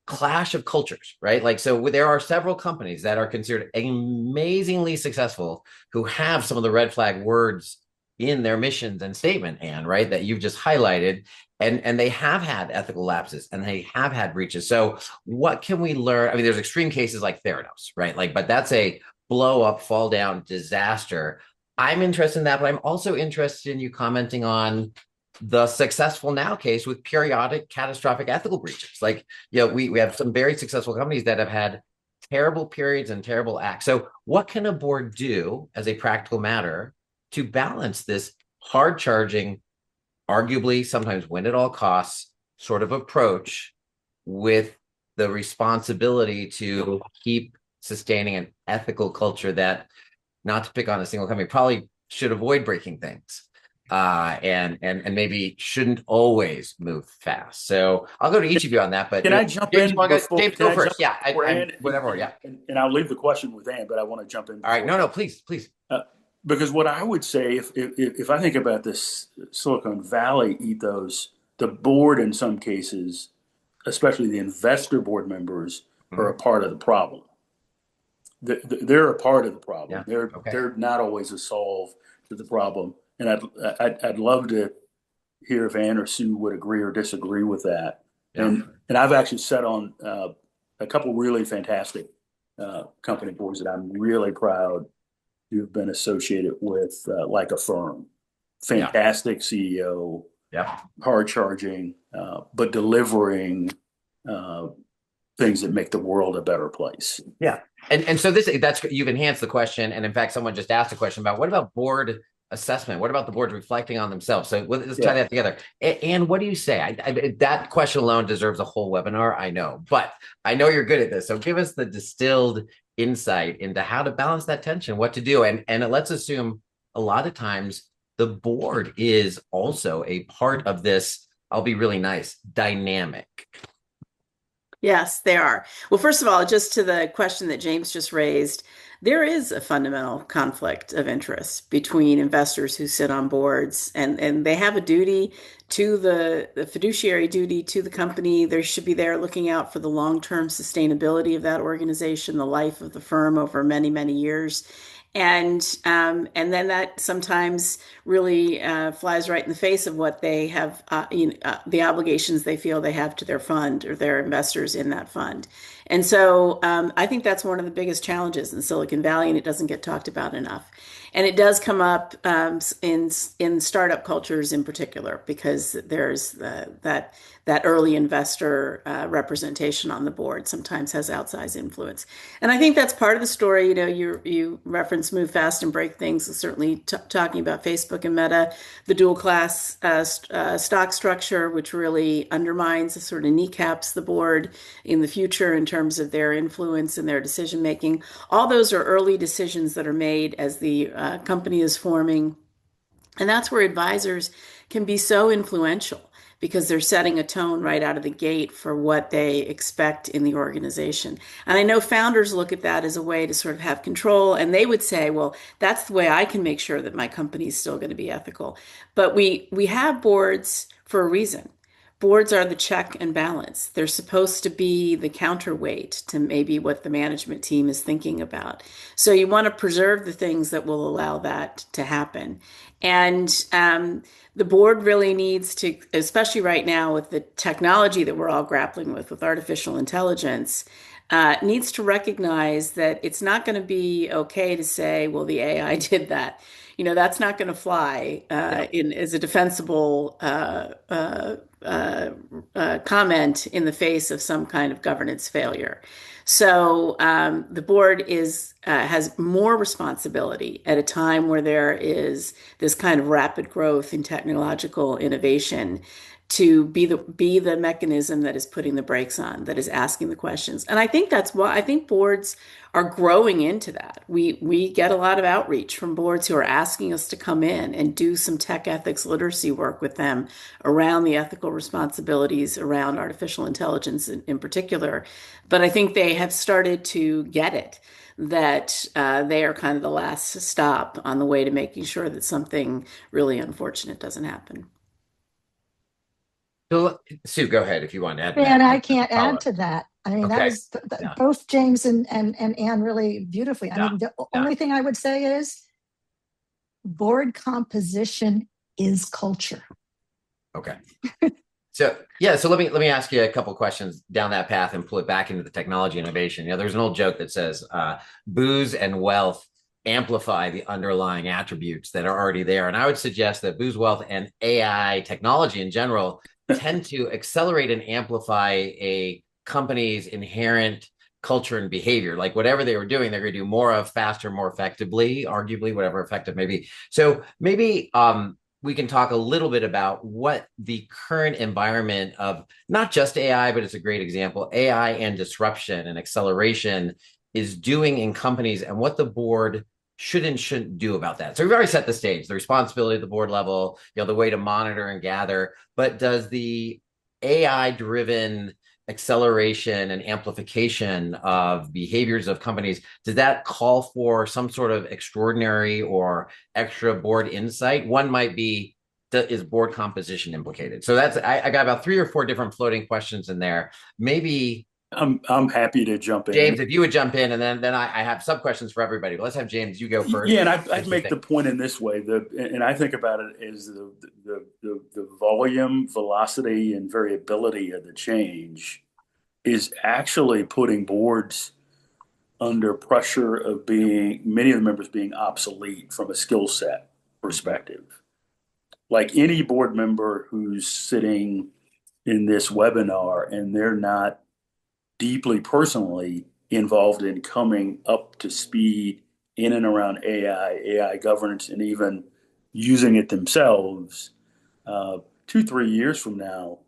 Speaker 2: clash of cultures, right? Like, so there are several companies that are considered amazingly successful who have some of the red flag words in their missions and statement, Anne, right? That you've just highlighted. And they have had ethical lapses and they have had breaches. So what can we learn? I mean, there's extreme cases like Theranos, right? Like, but that's a blow up, fall down disaster. I'm interested in that, but I'm also interested in you commenting on the successful now case with periodic catastrophic ethical breaches. Like, we have some very successful companies that have had terrible periods and terrible acts. So what can a board do as a practical matter to balance this hard charging, arguably sometimes win at all costs sort of approach with the responsibility to keep sustaining an ethical culture that, not to pick on a single company, probably should avoid breaking things, and maybe shouldn't always move fast. So I'll go to each of you on that. But
Speaker 5: Can I jump
Speaker 2: James,
Speaker 5: in
Speaker 2: before, James, go first. Yeah,
Speaker 5: Ann,
Speaker 2: whatever. Yeah.
Speaker 5: And I'll leave the question with Ann, but I want to jump in.
Speaker 2: All right. No, please.
Speaker 5: Because what I would say, if I think about this Silicon Valley ethos, the board in some cases, especially the investor board members, are a part of the problem. They're a part of the problem.
Speaker 2: Yeah.
Speaker 5: They're not always a solve to the problem. And I'd love to hear if Ann or Sue would agree or disagree with that.
Speaker 2: Yeah.
Speaker 5: And I've actually sat on a couple really fantastic company boards that I'm really proud to have been associated with, like Affirm. Fantastic CEO, hard charging, but delivering things that make the world a better place.
Speaker 2: Yeah. And so that's you've enhanced the question. And in fact, someone just asked a question about what about board assessment? What about the board reflecting on themselves? So let's tie that together. And what do you say? That question alone deserves a whole webinar, I know, but I know you're good at this. So give us the distilled insight into how to balance that tension, what to do. And let's assume a lot of times the board is also a part of this, I'll be really nice, dynamic.
Speaker 3: Yes, they are. Well, first of all, just to the question that James just raised, there is a fundamental conflict of interest between investors who sit on boards, and they have a duty to the fiduciary duty to the company. They should be there looking out for the long-term sustainability of that organization, the life of the firm over many, many years. And then that sometimes really flies right in the face of what they have, the obligations they feel they have to their fund or their investors in that fund. And so I think that's one of the biggest challenges in Silicon Valley, and it doesn't get talked about enough. And it does come up in startup cultures in particular, because there's that early investor representation on the board sometimes has outsized influence. And I think that's part of the story. You reference move fast and break things. Certainly talking about Facebook and Meta, the dual class stock structure, which really undermines, sort of kneecaps the board in the future in terms of their influence and their decision making. All those are early decisions that are made as the company is forming. And that's where advisors can be so influential, because they're setting a tone right out of the gate for what they expect in the organization. And I know founders look at that as a way to sort of have control, and they would say, well, that's the way I can make sure that my company is still going to be ethical. But we have boards for a reason. Boards are the check and balance. They're supposed to be the counterweight to maybe what the management team is thinking about. So you want to preserve the things that will allow that to happen. And the board really needs to, especially right now with the technology that we're all grappling with artificial intelligence, needs to recognize that it's not going to be okay to say, well, the AI did that. That's not going to fly as a defensible comment in the face of some kind of governance failure. So the board has more responsibility at a time where there is this kind of rapid growth in technological innovation, to be the mechanism that is putting the brakes on, that is asking the questions. And I think that's why I think boards are growing into that. We get a lot of outreach from boards who are asking us to come in and do some tech ethics literacy work with them around the ethical responsibilities around artificial intelligence in particular. But I think they have started to get it, that they are kind of the last stop on the way to making sure that something really unfortunate doesn't happen.
Speaker 2: So, Sue, go ahead if you want to add.
Speaker 4: And I can't add to that. I mean, that
Speaker 2: Okay.
Speaker 4: was
Speaker 2: Yeah.
Speaker 4: both James and Anne really beautifully. I
Speaker 2: Yeah.
Speaker 4: mean, the
Speaker 2: Yeah.
Speaker 4: only thing I would say is board composition is culture.
Speaker 2: Okay. So let me ask you a couple questions down that path and pull it back into the technology innovation. There's an old joke that says booze and wealth amplify the underlying attributes that are already there. And I would suggest that booze, wealth, and AI technology in general tend to accelerate and amplify a company's inherent culture and behavior. Like whatever they were doing, they're going to do more of, faster, more effectively, arguably, whatever effective may be. So maybe we can talk a little bit about what the current environment of not just AI, but it's a great example, AI and disruption and acceleration is doing in companies and what the board should and shouldn't do about that. So we've already set the stage, the responsibility at the board level, the way to monitor and gather, but does the AI driven acceleration and amplification of behaviors of companies, does that call for some sort of extraordinary or extra board insight? One might be, is board composition implicated? So that's, I got about 3 or 4 different floating questions in there. Maybe
Speaker 5: I'm happy to jump in.
Speaker 2: James, if you would jump in, and then I have sub questions for everybody. But let's have James, you go first.
Speaker 5: Yeah, and I'd make the point in this way. And I think about it as the volume, velocity, and variability of the change is actually putting boards under pressure of being, many of the members being obsolete from a skill set perspective. Like any board member who's sitting in this webinar and they're not deeply personally involved in coming up to speed in and around AI governance, and even using it themselves, 2, 3 years from now,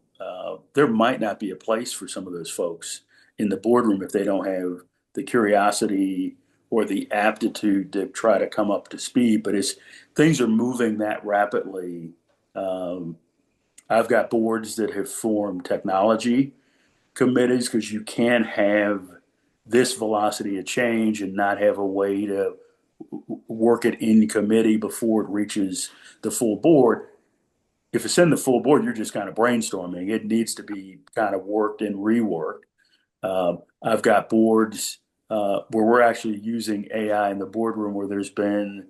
Speaker 5: there might not be a place for some of those folks in the boardroom if they don't have the curiosity or the aptitude to try to come up to speed. But as things are moving that rapidly, I've got boards that have formed technology committees because you can't have this velocity of change and not have a way to work it in committee before it reaches the full board. If it's in the full board, you're just kind of brainstorming. It needs to be kind of worked and reworked. I've got boards where we're actually using AI in the boardroom where there's been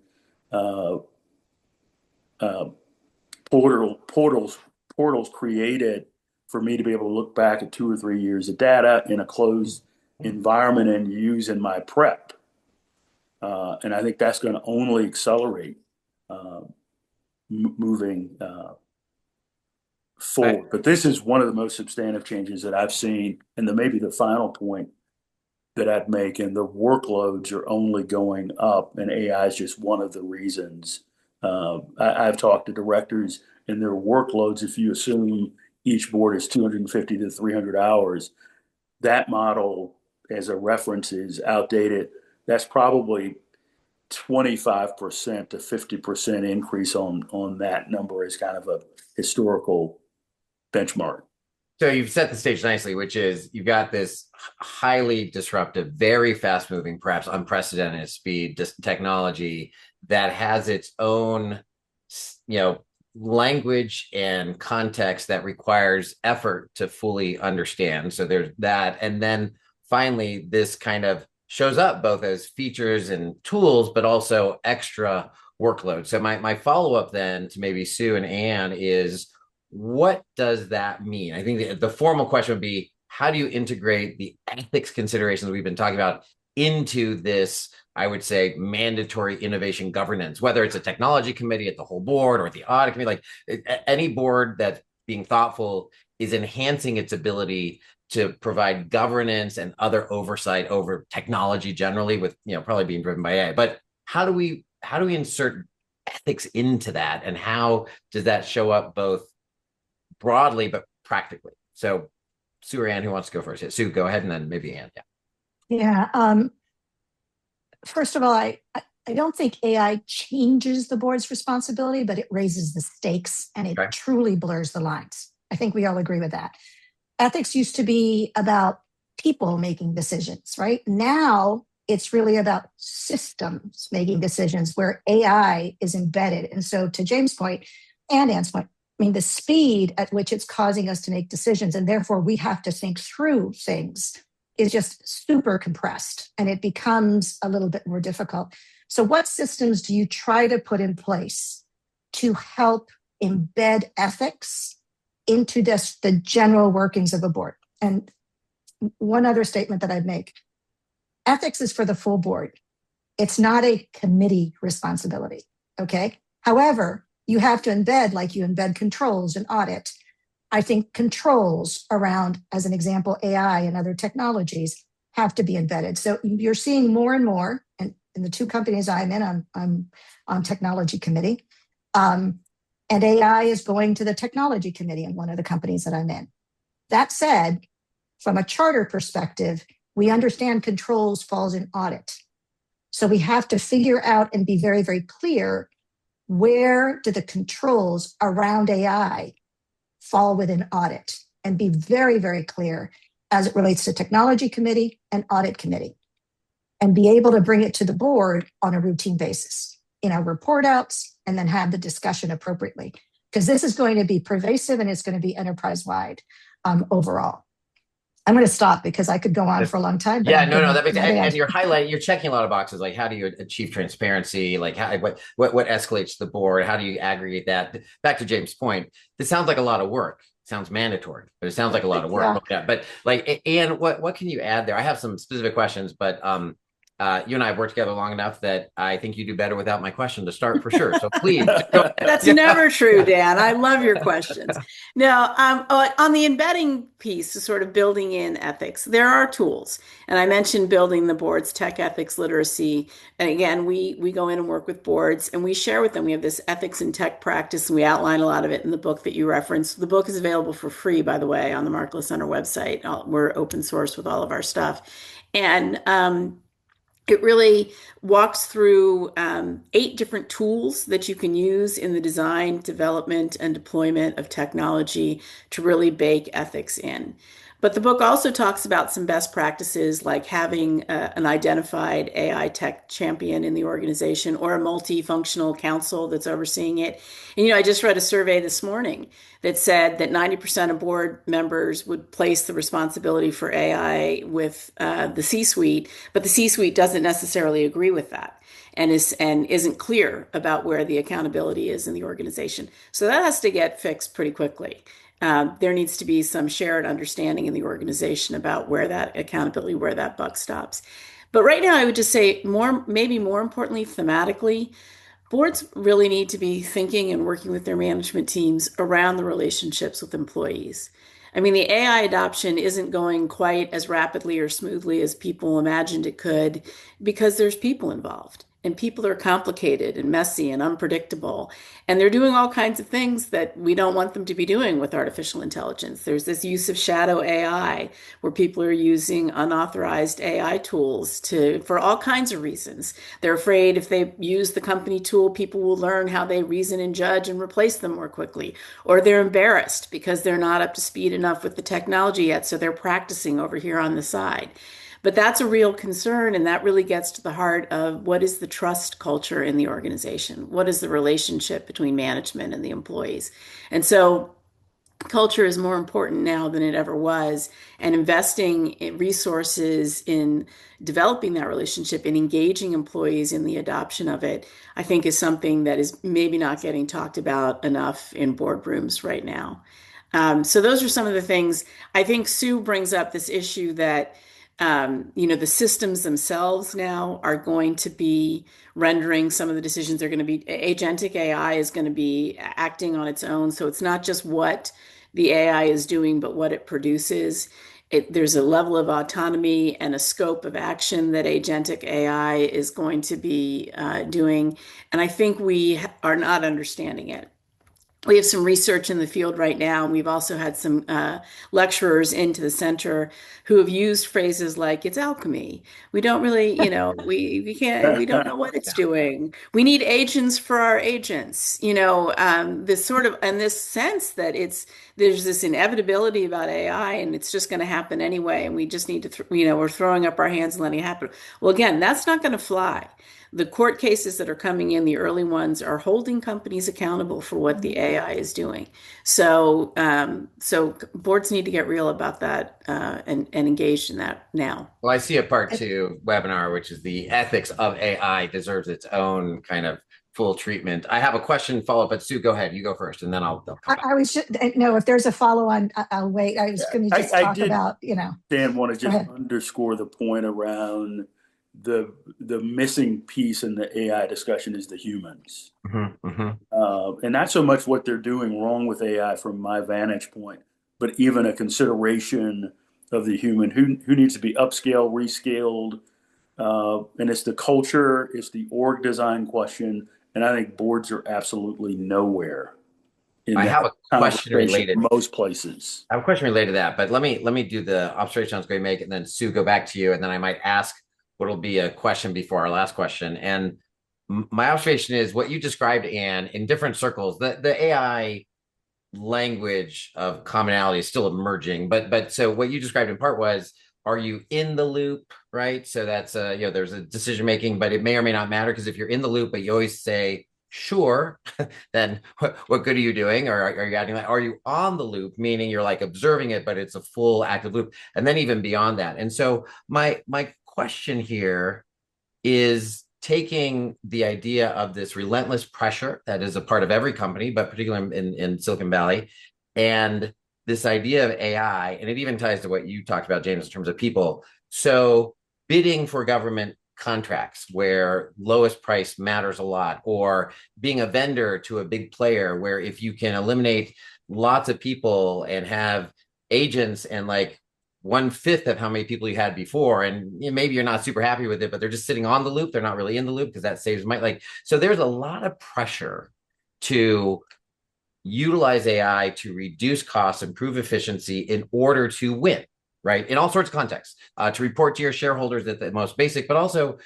Speaker 5: portals created for me to be able to look back at 2 or 3 years of data in a closed environment and use in my prep. And I think that's going to only accelerate moving forward. But this is one of the most substantive changes that I've seen. And maybe the final point that I'd make, and the workloads are only going up, and AI is just one of the reasons. I've talked to directors and their workloads. If you assume each board is 250 to 300 hours, that model as a reference is outdated. That's probably 25% to 50% increase on that number as kind of a historical benchmark.
Speaker 2: So you've set the stage nicely, which is you've got this highly disruptive, very fast moving, perhaps unprecedented speed technology that has its own, language and context that requires effort to fully understand. So there's that. And then finally, this kind of shows up both as features and tools, but also extra workload. So my follow-up then to maybe Sue and Anne is, what does that mean? I think the formal question would be, how do you integrate the ethics considerations we've been talking about into this, I would say, mandatory innovation governance, whether it's a technology committee at the whole board or at the audit committee, like any board that's being thoughtful is enhancing its ability to provide governance and other oversight over technology generally, with probably being driven by AI. But how do we insert ethics into that, and how does that show up both broadly but practically? So Sue or Anne, who wants to go first? Yeah, Sue, go ahead, and then maybe Anne.
Speaker 4: Yeah. First of all, I don't think AI changes the board's responsibility, but it raises the stakes and it truly blurs the lines. I think we all agree with that. Ethics used to be about people making decisions, right? Now it's really about systems making decisions where AI is embedded. And so to James' point and Anne's point, I mean, the speed at which it's causing us to make decisions, and therefore we have to think through things is just super compressed and it becomes a little bit more difficult. So what systems do you try to put in place to help embed ethics into the general workings of a board? And one other statement that I'd make, ethics is for the full board. It's not a committee responsibility, okay? However, you have to embed, like you embed controls and audit. I think controls around, as an example, AI and other technologies have to be embedded. So you're seeing more and more, and in the two companies I'm in, I'm on technology committee, and AI is going to the technology committee in one of the companies that I'm in. That said, from a charter perspective, we understand controls falls in audit. So we have to figure out and be very, very clear, where do the controls around AI fall within audit, and be very, very clear as it relates to technology committee and audit committee, and be able to bring it to the board on a routine basis in our report outs, and then have the discussion appropriately. Because this is going to be pervasive and it's going to be enterprise-wide overall. I'm going to stop because I could go on for a long time.
Speaker 2: Yeah, no, that makes sense. And you're checking a lot of boxes. Like, how do you achieve transparency? Like, what escalates the board? How do you aggregate that? Back to James' point, this sounds like a lot of work. It sounds mandatory, but it sounds like a lot of work. Yeah. But like, Anne, what can you add there? I have some specific questions, but you and I have worked together long enough that I think you do better without my question to start, for sure. So please.
Speaker 3: That's never true, Dan. I love your questions. Now, on the embedding piece, sort of building in ethics, there are tools. And I mentioned building the board's tech ethics literacy. And again, we go in and work with boards and we share with them. We have this ethics and tech practice, and we outline a lot of it in the book that you referenced. The book is available for free, by the way, on the Markle Center website. We're open source with all of our stuff. And it really walks through 8 different tools that you can use in the design, development, and deployment of technology to really bake ethics in. But the book also talks about some best practices, like having an identified AI tech champion in the organization, or a multifunctional council that's overseeing it. And, I just read a survey this morning that said that 90% of board members would place the responsibility for AI with the C-suite, but the C-suite doesn't necessarily agree with that, and isn't clear about where the accountability is in the organization. So that has to get fixed pretty quickly. There needs to be some shared understanding in the organization about where that accountability, where that buck stops. But right now, I would just say maybe more importantly, thematically, boards really need to be thinking and working with their management teams around the relationships with employees. I mean, the AI adoption isn't going quite as rapidly or smoothly as people imagined it could, because there's people involved. And people are complicated and messy and unpredictable. And they're doing all kinds of things that we don't want them to be doing with artificial intelligence. There's this use of shadow AI, where people are using unauthorized AI tools for all kinds of reasons. They're afraid if they use the company tool, people will learn how they reason and judge and replace them more quickly. Or they're embarrassed because they're not up to speed enough with the technology yet, so they're practicing over here on the side. But that's a real concern, and that really gets to the heart of what is the trust culture in the organization? What is the relationship between management and the employees? And so culture is more important now than it ever was, and investing in resources in developing that relationship and engaging employees in the adoption of it, I think, is something that is maybe not getting talked about enough in boardrooms right now. So those are some of the things. I think Sue brings up this issue that the systems themselves now are going to be rendering some of the decisions. They're going to be, agentic AI is going to be acting on its own. So it's not just what the AI is doing, but what it produces. There's a level of autonomy and a scope of action that agentic AI is going to be doing. And I think we are not understanding it. We have some research in the field right now, and we've also had some lecturers into the center who have used phrases like, it's alchemy. We don't really, we don't know what it's doing. We need agents for our agents, this sort of, and this sense that there's this inevitability about AI, and it's just going to happen anyway, and we just need to, we're throwing up our hands and letting it happen. Well, again, that's not going to fly. The court cases that are coming in, the early ones, are holding companies accountable for what the AI is doing. So boards need to get real about that and engaged in that now.
Speaker 2: Well, I see a part two webinar, which is the ethics of AI deserves its own kind of full treatment. I have a question follow up, but Sue, go ahead. You go first, and then I'll come back.
Speaker 4: I was just, no, if there's a follow on, I'll wait. I was going to just
Speaker 5: I
Speaker 4: talk
Speaker 5: did,
Speaker 4: about,
Speaker 5: Dan, want to
Speaker 4: go
Speaker 5: just
Speaker 4: ahead.
Speaker 5: underscore the point around the missing piece in the AI discussion is the humans. And not so much what they're doing wrong with AI from my vantage point, but even a consideration of the human who needs to be upscaled, rescaled. And it's the culture, it's the org design question. And I think boards are absolutely nowhere in
Speaker 2: I
Speaker 5: that
Speaker 2: have a question
Speaker 5: conversation
Speaker 2: related.
Speaker 5: most places.
Speaker 2: I have a question related to that, but let me do the observation I was going to make, and then Sue, go back to you, and then I might ask what'll be a question before our last question. And my observation is what you described, Anne, in different circles. The AI language of commonality is still emerging, but so what you described in part was, are you in the loop, right? So that's there's a decision making, but it may or may not matter, because if you're in the loop but you always say sure, then what good are you doing? Or are you adding that? Are you on the loop, meaning you're like observing it, but it's a full active loop, and then even beyond that. And so my question here is taking the idea of this relentless pressure that is a part of every company, but particularly in Silicon Valley, and this idea of AI, and it even ties to what you talked about, James, in terms of people. So bidding for government contracts where lowest price matters a lot, or being a vendor to a big player where if you can eliminate lots of people and have agents and like 1/5 of how many people you had before, and maybe you're not super happy with it, but they're just sitting on the loop, they're not really in the loop, because that saves money. Like, so there's a lot of pressure to utilize AI to reduce costs, improve efficiency in order to win, right? In all sorts of contexts, to report to your shareholders at the most basic, but also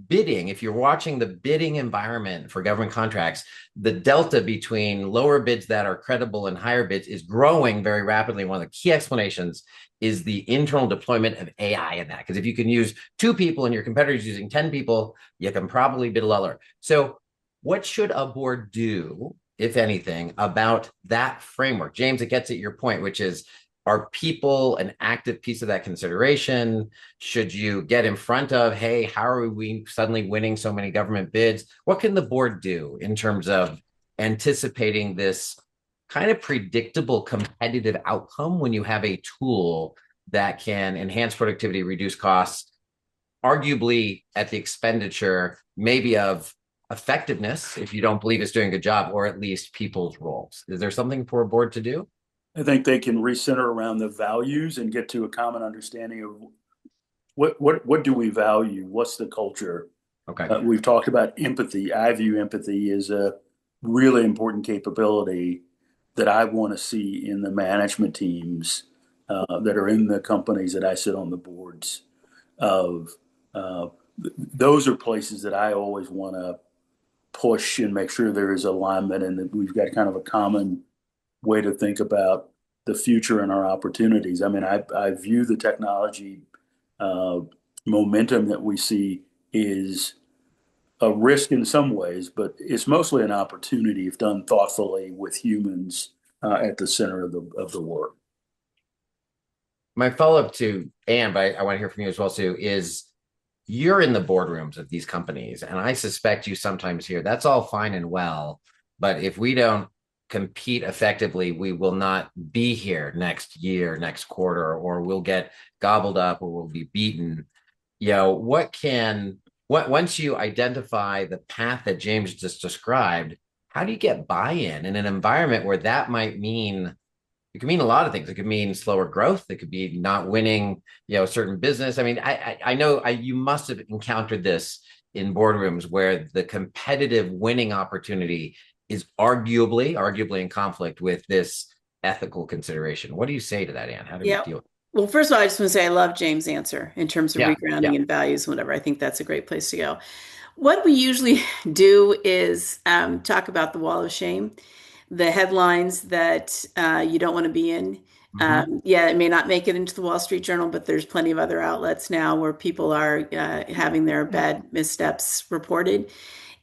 Speaker 2: bidding. If you're watching the bidding environment for government contracts, the delta between lower bids that are credible and higher bids is growing very rapidly. One of the key explanations is the internal deployment of AI in that. Because if you can use 2 people and your competitor's using 10 people, you can probably bid lower. So what should a board do, if anything, about that framework? James, it gets at your point, which is, are people an active piece of that consideration? Should you get in front of, hey, how are we suddenly winning so many government bids? What can the board do in terms of anticipating this kind of predictable competitive outcome when you have a tool that can enhance productivity, reduce costs, arguably at the expenditure, maybe of effectiveness, if you don't believe it's doing a good job, or at least people's roles? Is there something for a board to do?
Speaker 5: I think they can recenter around the values and get to a common understanding of what do we value? What's the culture?
Speaker 2: Okay.
Speaker 5: We've talked about empathy. I view empathy as a really important capability that I want to see in the management teams that are in the companies that I sit on the boards of. Those are places that I always want to push and make sure there is alignment and that we've got kind of a common way to think about the future and our opportunities. I mean, I view the technology momentum that we see is a risk in some ways, but it's mostly an opportunity if done thoughtfully with humans at the center of the work.
Speaker 2: My follow-up to Anne, but I want to hear from you as well, Sue, is you're in the boardrooms of these companies, and I suspect you sometimes hear that's all fine and well, but if we don't compete effectively, we will not be here next year, next quarter, or we'll get gobbled up, or we'll be beaten. Once you identify the path that James just described, how do you get buy-in in an environment where that might mean, it could mean a lot of things. It could mean slower growth. It could be not winning, a certain business. I mean, I know you must have encountered this in boardrooms where the competitive winning opportunity is arguably in conflict with this ethical consideration. What do you say to that, Anne? How do we
Speaker 3: Yeah.
Speaker 2: deal with it?
Speaker 3: Well, first of all, I just want to say I love James' answer in terms of
Speaker 2: Yeah,
Speaker 3: regrounding
Speaker 2: yeah.
Speaker 3: and values and whatever. I think that's a great place to go. What we usually do is talk about the wall of shame. the headlines that you don't want to be in. Yeah, it may not make it into the Wall Street Journal, but there's plenty of other outlets now where people are having their bad missteps reported.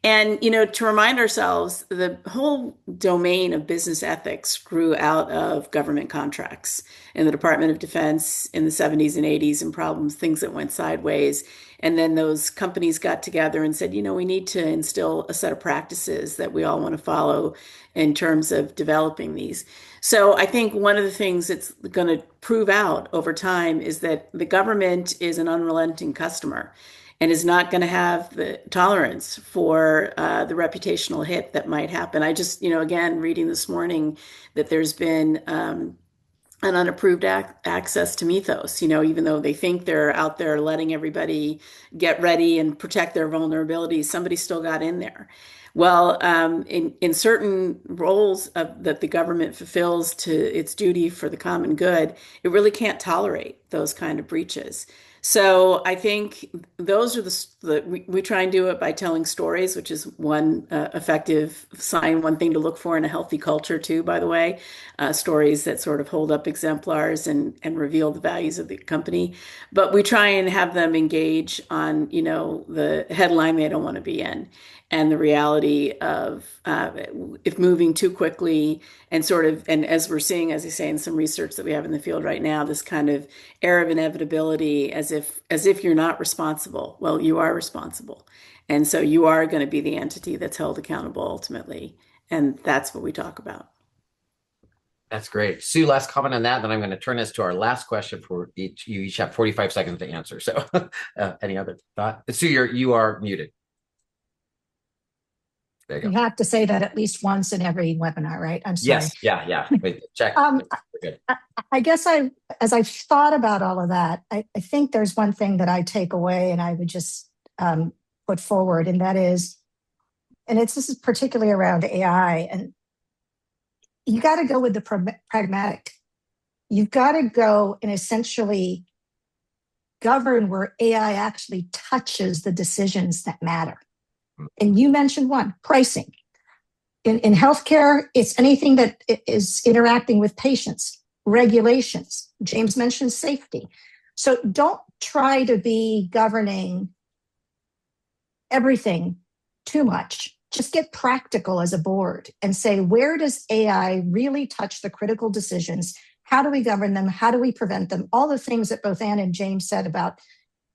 Speaker 3: And, to remind ourselves, the whole domain of business ethics grew out of government contracts in the Department of Defense in the 70s and 80s and problems, things that went sideways. And then those companies got together and said, we need to instill a set of practices that we all want to follow in terms of developing these. So I think one of the things that's going to prove out over time is that the government is an unrelenting customer and is not going to have the tolerance for the reputational hit that might happen. I just, again, reading this morning that there's been an unapproved access to Mythos, even though they think they're out there letting everybody get ready and protect their vulnerabilities, somebody still got in there. Well, in certain roles that the government fulfills to its duty for the common good, it really can't tolerate those kind of breaches. So I think those are we try and do it by telling stories, which is one effective sign, one thing to look for in a healthy culture too, by the way, stories that sort of hold up exemplars and reveal the values of the company. But we try and have them engage on, the headline they don't want to be in and the reality of if moving too quickly and as we're seeing, as I say, in some research that we have in the field right now, this kind of air of inevitability as if you're not responsible. Well, you are responsible. And so you are going to be the entity that's held accountable ultimately. And that's what we talk about.
Speaker 2: That's great. Sue, last comment on that, then I'm going to turn this to our last question for each. You each have 45 seconds to answer. So any other thought? Sue, you are muted.
Speaker 4: There you go. You have to say that at least once in every webinar, right? I'm sorry.
Speaker 2: Yes. Yeah. Wait, check.
Speaker 4: I guess as I've thought about all of that, I think there's one thing that I take away and I would just put forward, and that is, this is particularly around AI, and you got to go with the pragmatic. You've got to go and essentially govern where AI actually touches the decisions that matter. And you mentioned one, pricing. In healthcare, it's anything that is interacting with patients, regulations. James mentioned safety. So don't try to be governing everything too much. Just get practical as a board and say, where does AI really touch the critical decisions? How do we govern them? How do we prevent them? All the things that both Anne and James said about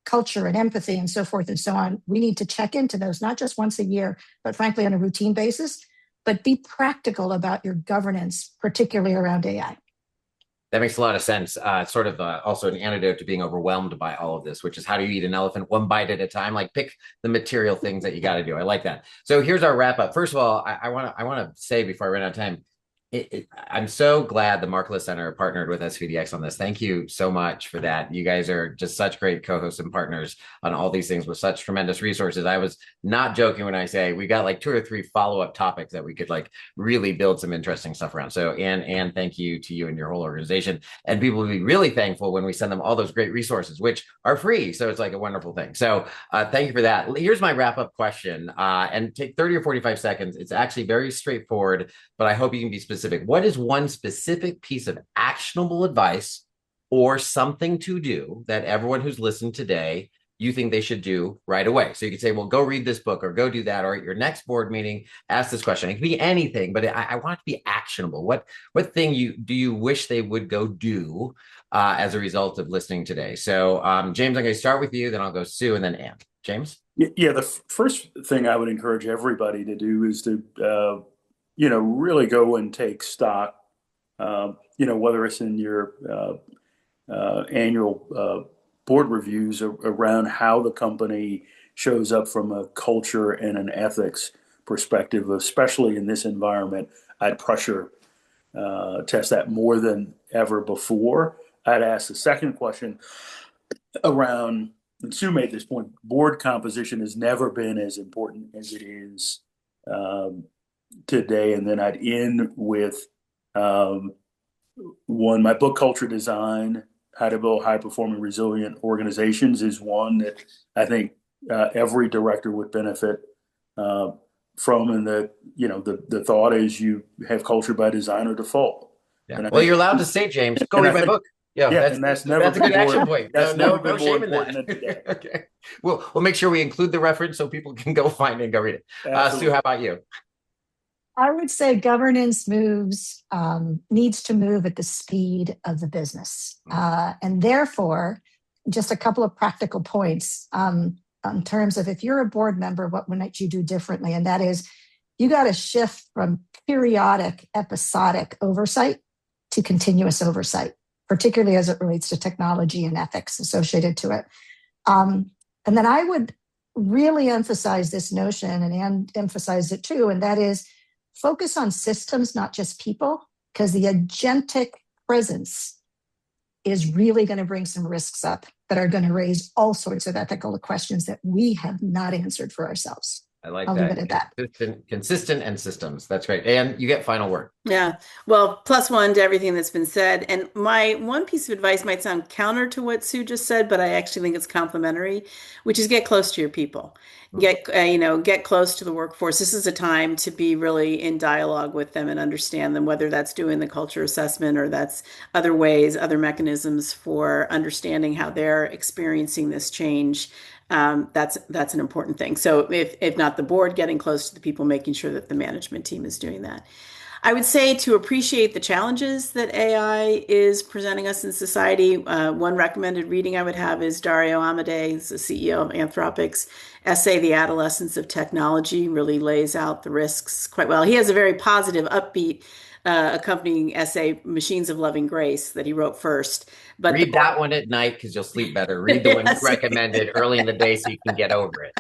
Speaker 4: culture and empathy and so forth and so on. We need to check into those, not just once a year, but frankly on a routine basis, but be practical about your governance, particularly around AI.
Speaker 2: That makes a lot of sense. Sort of also an antidote to being overwhelmed by all of this, which is how do you eat an elephant one bite at a time? Like pick the material things that you got to do. I like that. So here's our wrap up. First of all, I want to say before I run out of time, I'm so glad the Marklet Center partnered with SVDX on this. Thank you so much for that. You guys are just such great co-hosts and partners on all these things with such tremendous resources. I was not joking when I say we got like 2 or 3 follow-up topics that we could like really build some interesting stuff around. So, and thank you to you and your whole organization. And people will be really thankful when we send them all those great resources, which are free. So it's like a wonderful thing. So thank you for that. Here's my wrap-up question, and take 30 or 45 seconds. It's actually very straightforward, but I hope you can be specific. What is one specific piece of actionable advice or something to do that everyone who's listened today, you think they should do right away? So you could say, well, go read this book or go do that, or at your next board meeting, ask this question. It can be anything, but I want it to be actionable. What thing do you wish they would go do as a result of listening today? So James, I'm going to start with you, then I'll go Sue, and then Anne. James?
Speaker 5: Yeah, the first thing I would encourage everybody to do is to really go and take stock, whether it's in your annual board reviews around how the company shows up from a culture and an ethics perspective, especially in this environment. I'd pressure test that more than ever before. I'd ask the second question around, and Sue made this point, board composition has never been as important as it is today. And then I'd end with one, my book, Culture Design, How to Build High-Performing Resilient Organizations, is one that I think every director would benefit from, and that, the thought is you have culture by design or default.
Speaker 2: Yeah. Well, you're allowed to say, James, go read my book. Yeah,
Speaker 5: that's never
Speaker 2: a good action point.
Speaker 5: No
Speaker 2: shame in that. Okay. We'll make sure we include the reference so people can go find it and go read it. Sue, how about you?
Speaker 4: I would say governance needs to move at the speed of the business. And therefore, just a couple of practical points in terms of if you're a board member, what might you do differently? And that is, you got to shift from periodic, episodic oversight to continuous oversight, particularly as it relates to technology and ethics associated to it. And then I would really emphasize this notion, and Anne emphasized it too, and that is focus on systems, not just people, because the agentic presence is really going to bring some risks up that are going to raise all sorts of ethical questions that we have not answered for ourselves.
Speaker 2: I like
Speaker 4: I'll
Speaker 2: that.
Speaker 4: leave it at that.
Speaker 2: Consistent and systems. That's great. And you get final word.
Speaker 3: Yeah. Well, +1 to everything that's been said. And my one piece of advice might sound counter to what Sue just said, but I actually think it's complementary, which is get close to your people. Get close to the workforce. This is a time to be really in dialogue with them and understand them, whether that's doing the culture assessment or that's other ways, other mechanisms for understanding how they're experiencing this change. That's an important thing. So if not the board, getting close to the people, making sure that the management team is doing that. I would say to appreciate the challenges that AI is presenting us in society. One recommended reading I would have is Dario Amodei, the CEO of Anthropic's essay, The Adolescence of Technology, really lays out the risks quite well. He has a very positive, upbeat accompanying essay, Machines of Loving Grace, that he wrote first. But
Speaker 2: read that one at night because you'll sleep better. Read the one you recommended early in the day so you can get over it.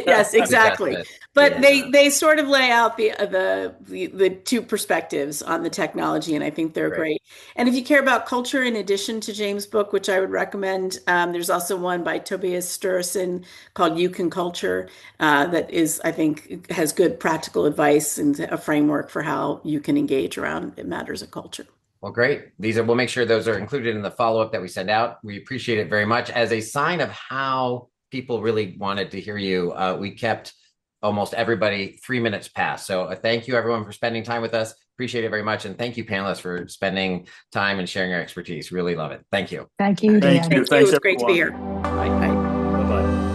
Speaker 3: Yes, exactly. But they sort of lay out the two perspectives on the technology, and I think they're great. And if you care about culture, in addition to James' book, which I would recommend, there's also one by Tobias Sturluson called You Can Culture that is, I think, has good practical advice and a framework for how you can engage around matters of culture.
Speaker 2: Well, great. We'll make sure those are included in the follow-up that we send out. We appreciate it very much. As a sign of how people really wanted to hear you, we kept almost everybody 3 minutes past. So thank you, everyone, for spending time with us. Appreciate it very much. And thank you, panelists, for spending time and sharing your expertise. Really love it. Thank you.
Speaker 4: Thank you, Dan.
Speaker 3: Thank you. It was great to be here.
Speaker 2: Bye.
Speaker 3: Bye.
Speaker 5: Bye-bye.